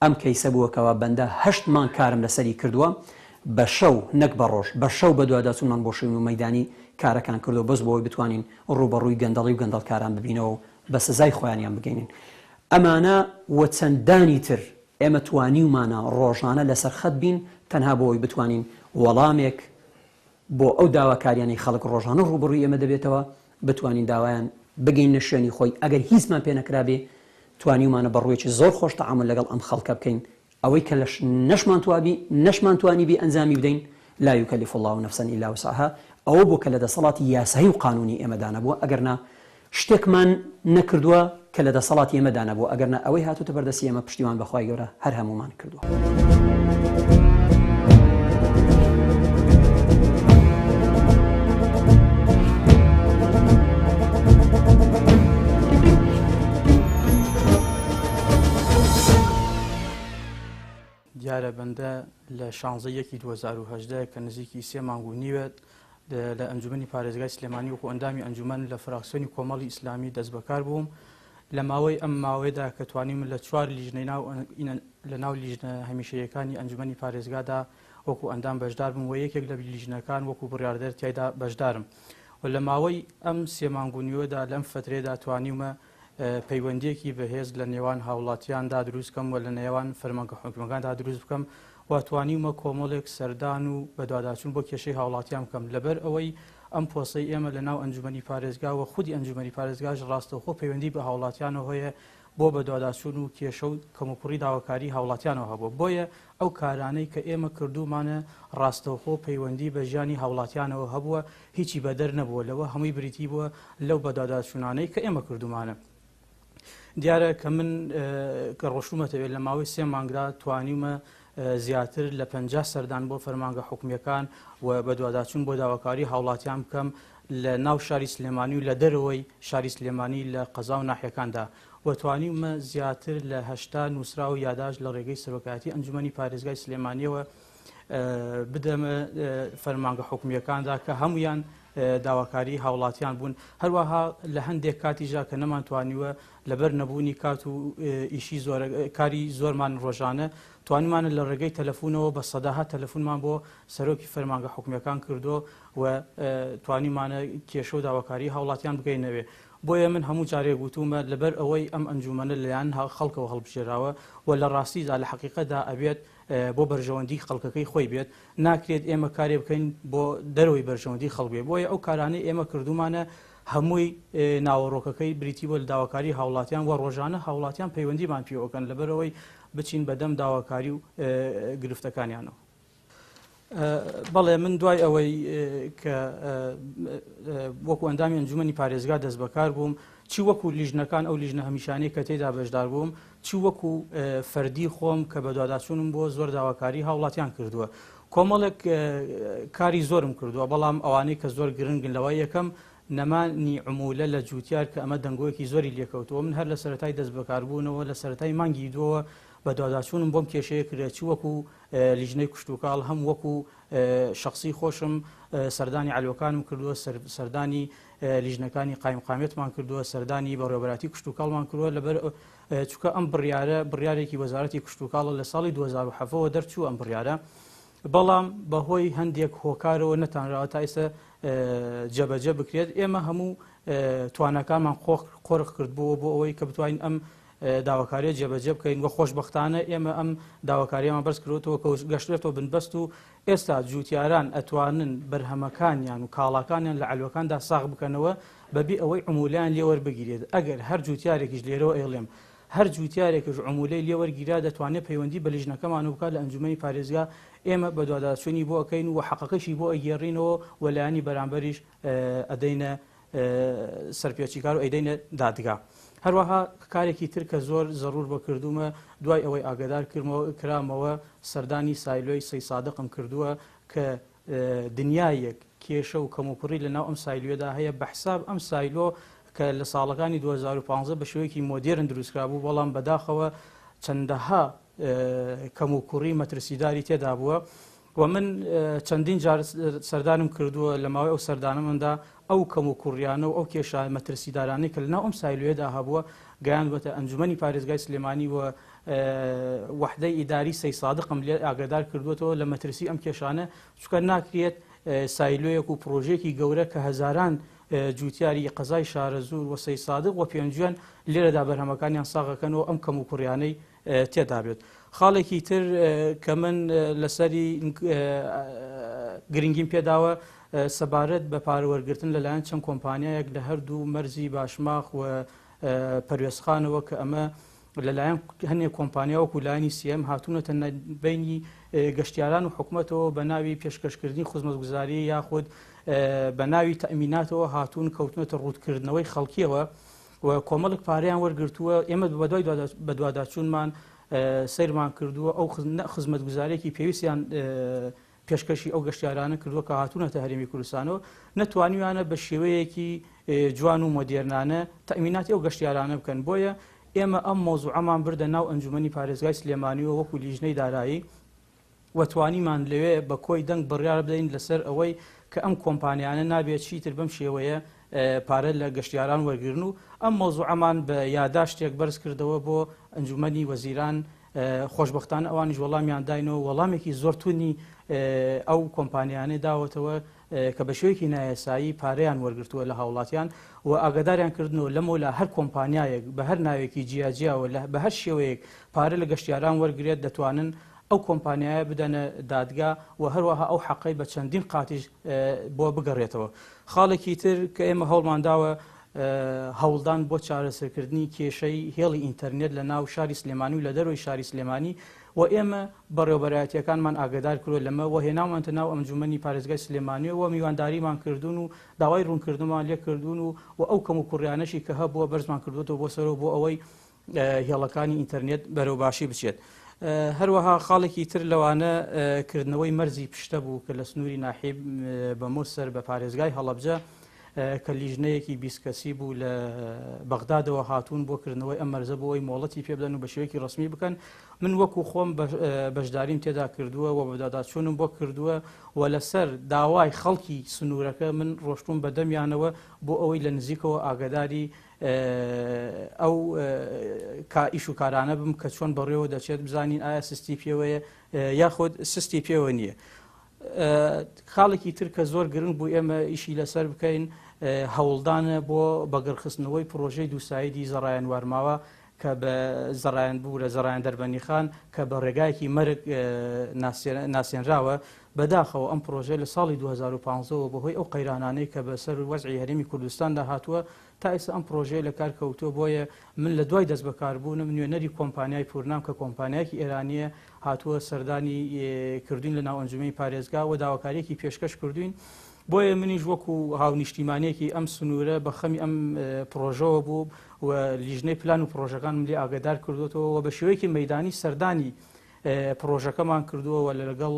ئەم کەیسە بووەکەوە بەندە 8 مانگ کارم لەسەری کردووە بە شەو نەک بە ڕۆژ بە شەو بە دوواداچوونمان بۆ شوێن و مەیدانی کارەکان کردو بەس بۆی بتوانین ڕوبەڕووی گەندەڵی و گەندەڵکاران ببینەوە و بە سزای خۆیانیان بگەینن. ئەمانە وە چەندانی تر ئێمە توانیومانە ڕۆژانە لەسەر خەت بین تەنها بۆی بتوانین وەڵامێک بۆ ئەو داواکاریانی خەڵک ڕۆژانە ڕوبەڕووی ئێمە دەبێتەوە بتوانین داوایان بگەین لە شوێنی خۆی ئەگەر هیچمان پێ نەکرابێ توانیومانە بەڕوویەکی زۆر خۆش تەعامل لەگەڵ ئەم خەڵکە بکەین ئەوەی کە لەش نەشمان توانی بی ئەنجامی بدەین لا یوکەلیف الله نەفسا ئیلا وسعها ئەوە بۆ کە لە دەسەڵاتی یاسایی و قانونی ئێمەدانە بووە ئەگەرنا شتێکمان نەکردووە کە لە دەسەڵاتی ئێمەدانە بووە ئەگەرنا ئەوەی هاتوتە بەردەستی ئێمە پشتیوان بەخوای گەورە هەر هەمومان کردووە.
دیارە بەندە لە 16/1/2018 کە نزیکی 3 مانگ و نیوێت لە ئەنجومەنی پارێزگای سلێمانی و ئەندامی ئەنجومەن لە فراکسیۆنی کۆمەڵی ئیسلامی دەست بەکار بووم لە ماوەی ئەم ماوەیەدا کە توانیم لە 4 لیژنەی لە ناو لیژنە هەمیشەیەکانی ئەنجومەنی پارێزگادا وەکو ئەندام بەشدار بووم و یەکێک لە لیژنەکان وەکو بڕیاردەر تایدا بەشدارم و لە ماوەی ئەم 3 مانگ و نیوەدا لەم فترێدا توانیمە پەیوەندیەکی بەهێز لە نێوان هاوڵاتیاندا دروست بکەم و لە نێوان فەرمانگە حکومەکاندا دروست بکەم و توانیمە کۆمەڵێک سەردان و بەدواداچوون بۆ کێشەی هاوڵاتیان بکەم لەبەر ئەوەی ئەم پۆسەی ئێمە لە ناو ئەنجومەنی پارێزگا و خودی ئەنجومەنی پارێزگاش ڕاستەوخۆ پەیوەندی بە هاوڵاتیانەوە هەیە بۆ بەدواداچوون و کێشە و کەموپڕی داواکاری هاوڵاتیانەوە هەبوو بۆیە ئەو کارانەی کە ئێمە کردومانە ڕاستەوخۆ پەیوەندی بە ژیانی هاوڵاتیانەوە هەبووە هیچی بەدەر نەبووە لەوە هەمووی بریتی بووە لەو بەدواداچوونانەی کە ئێمە کردومانە. دیارە کە من کە ڕۆشتومەتەوێت لە ماوەی 3 مانگدا توانیمە زیاتر لە 50 سەردان بۆ فەرمانگە حکومیەکان و بەدواداچوون بۆ داواکاری هاوڵاتیان بکەم لە ناو شاری سلێمانی و لە دەرەوەی شاری سلێمانی لە قەزا و ناحیەکاندا و توانیمە زیاتر لە 80 نووسرا و یاداش لە ڕێگەی سەرۆکایەتی ئەنجومەنی پارێزگای سلێمانیەوە بدەمە فەرمانگە حکومیەکاندا کە هەمویان داواکاری هاوڵاتیان بوون هەروەها لە هەندێک کاتیژا کە نەمانتوانیوە لەبەر نەبوونی کات و ئیشی کاری زۆرمان ڕۆژانە توانیمانە لە ڕێگەی تەلەفۆنەوە بە سەداها تەلەفۆنمان بۆ سەرۆکی فەرمانگە حکومیەکان کردو و توانیمانە کێشە و داواکاری هاوڵاتیان بگەینەوێ بۆیە من هەموو جارێک گوتومە لەبەر ئەوەی ئەم ئەنجومەنە لەیان خەڵکەوە هەڵبژێراوە و لە ڕاستیدا لە حەقیقەتدا ئەبێت بۆ بەرژەوەندی خەڵکەکەی خۆی بێت ناکرێت ئێمە کارێ بکەین بۆ دەرەوەی بەرژەوەندی خەڵک بێت بۆیە ئەو کارانەی ئێمە کردومانە هەمووی ناوەڕۆکەکەی بریتی بۆ لە داواکاری هاوڵاتیان و ڕۆژانە هاوڵاتیان پەیوەندیمان پێوەکەن لەبەرەوەی بچین بەدەم داواکاری و گرفتەکانیانەوە. بەڵێ من دوای ئەوەی کە وەکو ئەندامی ئەنجومەنی پارێزگا دەست بەکار بووم چی وەکو لیژنەکان ئەو لیژنە هەمیشانەی کە تێدا بەشدار بووم چی وەکو فەردی خۆم کە بەدواداچوونم بۆ زۆر داواکاری هاوڵاتیان کردووە کۆمەڵێک کاری زۆرم کردووە بەڵام ئەوانەی کە زۆر گرنگن لەوە یەکەم نەمانی عمولە لە جوتیار کە ئەمە دەنگۆیەکی زۆری لێکەوتەوە من هەر لە سەرەتای دەست بەکاربوونەوە لە سەرەتای مانگی دووە بەدواداچوونم بۆم کێشەیە کرێت چی وەکو لیژنەی کوشتوکاڵ هەم وەکو شخصی خۆشم سەردانی عەلوەکانم کردووە سەردانی لیژنەکانی قایمقامێتمان کردووە سەردانی بەڕێوەبەراتی کشتتوکاڵمان کردووە لەبەر چکە ئەم بڕیارێکی وەزارەتی کشتتوکاڵە لە ساڵی 2007ەوە دەرچوو ئەم بڕیارە بەڵام بەهۆی هەندێک هۆکارەوە نەتانراوە تا ئێستا جەبەجە بکرێت ئێمە هەموو توانەکانمان قۆرخ کردبووە بۆ ئەوەی کە بتوانین ئەم داواکاریە جێبەجێ بکەین وە خۆشبەختانە ئێمە ئەم داواکاریەمان بەرز کردوەوە کە گەشتێتەوە بنبەست و ئێستا جوتیاران ئەتوانن بەرهەمەکانیان و کاڵاکانیان لە عەلوەکاندا ساغ بکەنەوە بەبێ ئەوەی عمولیان لێوەربگیرێت ئەگەر هەر جوتیارێکیش لێرەوە ئێڵێم هەر جوتیارێکش عمولەی لێوەرگیرا دەتوانێت پەیوەندی بە لیژنەکەمان بکات لە ئەنجومەنی پارێزگا ئێمە بە دوواداچوونی بۆ ئەەکەین و حەقەکەشی بۆ ئەگێڕینەوە و لایانی بەرامبەریش ئەدەینە سەرپێچیکار و ئەیدەینە دادگا. هەروەها کارێکی تر کە زۆر زەڕور بە کردومە دوای ئەوەی ئاگادار کرامەوە سەردانی سایلۆی سەی سادقم کردووە کە دنیایەک کێشە و کەموپڕی لە ناو ئەم سایلوێدا هەیە بەحساب ئەم سایلۆ کە لە ساڵەکانی 2015 بە شێوەیەکی مۆدێرن دروستکرا بوو بەڵام بەداخەوە چەندەها کەم و کوڕی مەترسیداری تێدا بووە و من چەندین جار سەردانم کردووە لە ماوەی ئەو سەردانەمەدا ئەو کەم و کوڕیانە و ئەو کێشە مەترسیدارانەی کە لەناو ئەم سایلوێدا هەبووە گەیاندوەتە ئەنجومەنی پارێزگای سلێمانی و وەحدەی ئیداری سەی سادقم لێ ئاگادار کردوێتەوە لە مەترسی ئەم کێشانە چکە ناکرێت سایلۆیەک و پرۆژێکی گەورە کە هەزاران جوتیاری قەزای شارەزور و سەی سادق و پێنجویان لێرەدا بەرهەمەکانیان ساغەکەنەوە ئەم کەم و کوڕیانەی تێدا بێت. خاڵێکی تر کە من لەسەری گرنگیم پێداوە سەبارەت بە پارەوەرگرتن لەلایەن چەند کۆمپانیایەک لە هەردوو مەرزی باشماخ و پەروێزخانەوە کە ئەمە لەلایەن هەنێک کۆمپانیا وەکو لایەنی سیەم هاتوونەتە بینی گەشتیاران و حکوومەتەوە بە ناوی پێشکەشکردنی خزمەتگوزاری یاخود بە ناوی تەمیناتەوە هاتوون کەوتونەتە ڕوودکردنەوەی خەڵکیەوە و کۆمەڵک پارەیان وەرگرتووە ئێمە بە دوواداچوونمان سیرمان کردووە ئەو خزمەتگوزارێکی پێویستیان پێشکەشی ئەو گەشتیارانە کردووە کە هاتوونەتە هەرێمی کوردستانەوە نەتوانیوانە بە شێوەیەکی جوان و مۆدێرنانە تەمیناتی ئەو گەشتیارانە بکەن بۆیە ئێمە ئەم مۆزوعەمان بردە ناو ئەنجومەنی پارێزگای سلێمانیەوە وەکو لیژنەی دارایی وەتوانیمان لەوێ بە کۆی دەنگ بڕیار بدەین لەسەر ئەوەی کە ئەم کۆمپانیانە نابێت چیتر بەم شێوەیە پارە لە گەشتیاران وەرگرن و ئەم مۆزوعەمان بە یاداشتێک بەرز کردەوە بۆ ئەنجومەنی وەزیران خۆشبەختانە ئەوانیش وەڵامیان داینەوە وەڵامێکی زۆر تونی ئەو کۆمپانیانە داوەتەوە کە بە شێوەیەکی نایەسایی پارەیان وەرگرتووە لە هاوڵاتیان و ئاگاداریان کردنەوە لەمەولا هەر کۆمپانیایەک بە هەر ناوێکی جیاجیاوە بە هەر شێوەیەک پارە لە گەشتیاران وەرگرێت دەتوانن ئەو کۆمپانیایە بدەنە دادگا و هەروەها ئەو حەقەی بە چەندین قاتیش بۆ بگەڕێتەوە. خاڵێکی تر کە ئێمە هەوڵمانداوە هەوڵدان بۆ چارەسەرکردنی کێشەی هێڵی ئینتەرنێت لە ناو شاری سلێمانی و لە دەروی شاری سلێمانی و ئێمە بەڕێوەبەرایەتیەکانمان ئاگادار کردووە لەمە و هێناومانتە ناو ئەنجومەنی پارێزگای سلێمانیەوە میوانداریمان کردوون و داوای ڕوونکردنمان لێ کردوون و ئەو کەم و کوڕیانەشی کە هەبووە بەرزمان کردوێتەوە بۆ سەرەوە بۆ ئەوەی هێڵەکانی ئینتەرنێت بەرەو باشی بچێت. هەروەها خاڵێکی تر لەوانە کردنەوەی مەرزی پشتە بوو کە لە سنووری ناحیب بە موسەر بە پارێزگای هەڵەبجە کە لیژنەیەکی 20 کەسی بوو لە بەغدادەوە هاتوون بۆ کردنەوەی ئەم مەرزە بۆەوەی مۆڵەتی پێ بدەن و بە شێوەیەکی ڕسمی بکەن من وەکو خۆم بەشداریم تێدا کردووە و بەداداچوونم بۆ کردووە و لەسەر داوای خەڵکی سنوورەکە من ڕۆشتوم بەدەمیانەوە بۆ ئەوەی لە نزیکەوە ئاگاداری ئەو ئیش و کارانە بم کە چۆن بەڕێوە دەچێت بزانین ئایا سستی پێوەیە یاخود سستی پێوە نییە. خاڵێکی تر کە زۆر گرنگ بوو ئێمە ئیشی لەسەر بکەین هەوڵدانە بۆ بەگەڕخستنەوەی پرۆژەی دووسایدی زەڕایەن وارماوە کە بە زەڕایەن بوو لە زەڕایەن دەربەنی خان کە بە ڕێگایەکی مەرگ ناسێنراوە بەداخەوە ئەم پرۆژە لە ساڵی 2015 بەهۆی ئەو قەیرانانەی کە بەسەر وەزعی هەرێمی کوردستاندا هاتووە تا ئێستا ئەم پرۆژەیە لە کار کەوتووە بۆیە من لە دوای دەست بەکاربوونم نوێنەری کۆمپانیای پورنام کە کۆمپانیایەکی ئێرانیە هاتووە سەردانی کردوین لە ناو ئەنجومەی پارێزگا و داواکاریەکی پێشکەش کردوین بۆیە منیش وەکو هاونیشتیمانەیەکی ئەم سنوورە بە خەمی ئەم پرۆژەوە بوو و لیژنەی پلان و پرۆژەکان لێ ئاگادار کردوێتەوە و بە شێوەیەکی مەیدانی سەردانی پرۆژەکەمان کردووە لە لەگەڵ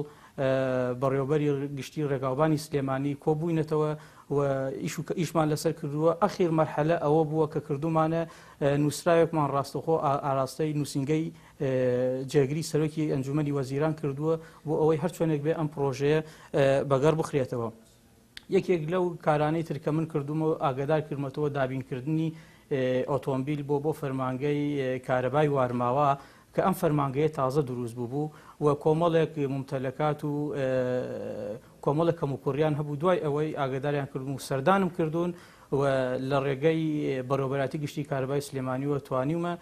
بەڕێوەبەری گشتی ڕێگاوبانی سلێمانی کۆبووینەتەوە و ئیشمان لەسەر کردووە ئەخیر مەرحەلە ئەوە بووە کە کردومانە نووسراوێکمان ڕاستەخۆ ئاراستەی نووسنگەی جێگری سەرۆکی ئەنجومەنی وەزیران کردووە بۆ ئەوەی هەر چۆنێک بێ ئەم پرۆژەیە بەگەڕ بخرێتەوە. یەکێک لەو کارانەی تر کە من کردومەوە ئاگادار کردمەوە دابینکردنی ئۆتۆمبیل بۆ فەرمانگەی کارەبای وارماوە کە ئەم فەرمانگەیە تازە دروست بوو و کۆمەڵێک ممتەلەکات و کۆمەڵە کەموکوڕیان هەبوو دوای ئەوەی ئاگاداریان کردون و سەردانم کردوون و لە ڕێگەی بەڕێوەبەراتی گشتی کارەبای سلێمانیوە توانیومە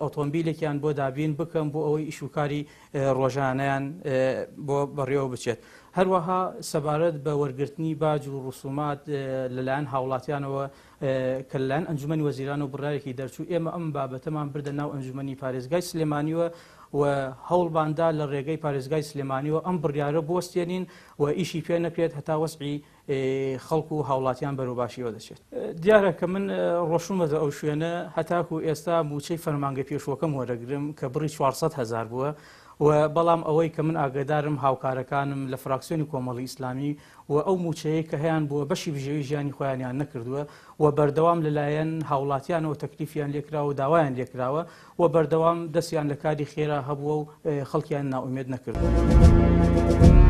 ئۆتۆمبیلێکیان بۆ دابین بکەم بۆ ئەوەی ئیشوکاری ڕۆژانەیان بۆ بەڕێوە بچێت. هەروەها سەبارەت بە وەرگرتنی باج و ڕوسومات لەلایەن هاوڵاتیانەوە کە لەلایەن ئەنجومەنی وەزیران و بڕارێکی دەرچوو ئێمە ئەم بابەتەمان بردە ناو ئەنجومەنی پارێزگای سلێمانیوە و هەوڵباندا لە ڕێگەی پارێزگای سلێمانیوە ئەم بڕیارە بوەستێنین و ئیشی پێ نەکرێت هەتا وەسعی خەڵکو و هاوڵاتیان بەرەوباشیەوە دەچێت. دیارە کە من ڕۆشتمەتە ئەو شوێنە هەتاکو ئێستا موچەی فەرمانگە پێشوەکەم وەرەگرم کە بڕی 400,000 بووە و بەڵام ئەوەی کە من ئاگادارم هاوکارەکانم لە فراکسیۆنی کۆمەڵی ئیسلامی و ئەو موچەیە کە هەیان بووە بەشی بژێوی ژیانی خۆیانیان نەکردووە و بەردەوام لەلایەن هاوڵاتیانەوە تەکلیفیان لێکراوە و داوایان لێکراوە و بەردەوام دەستیان لە کاری خێرا هەبووە و خەڵکیان ناومێد نەکردووە.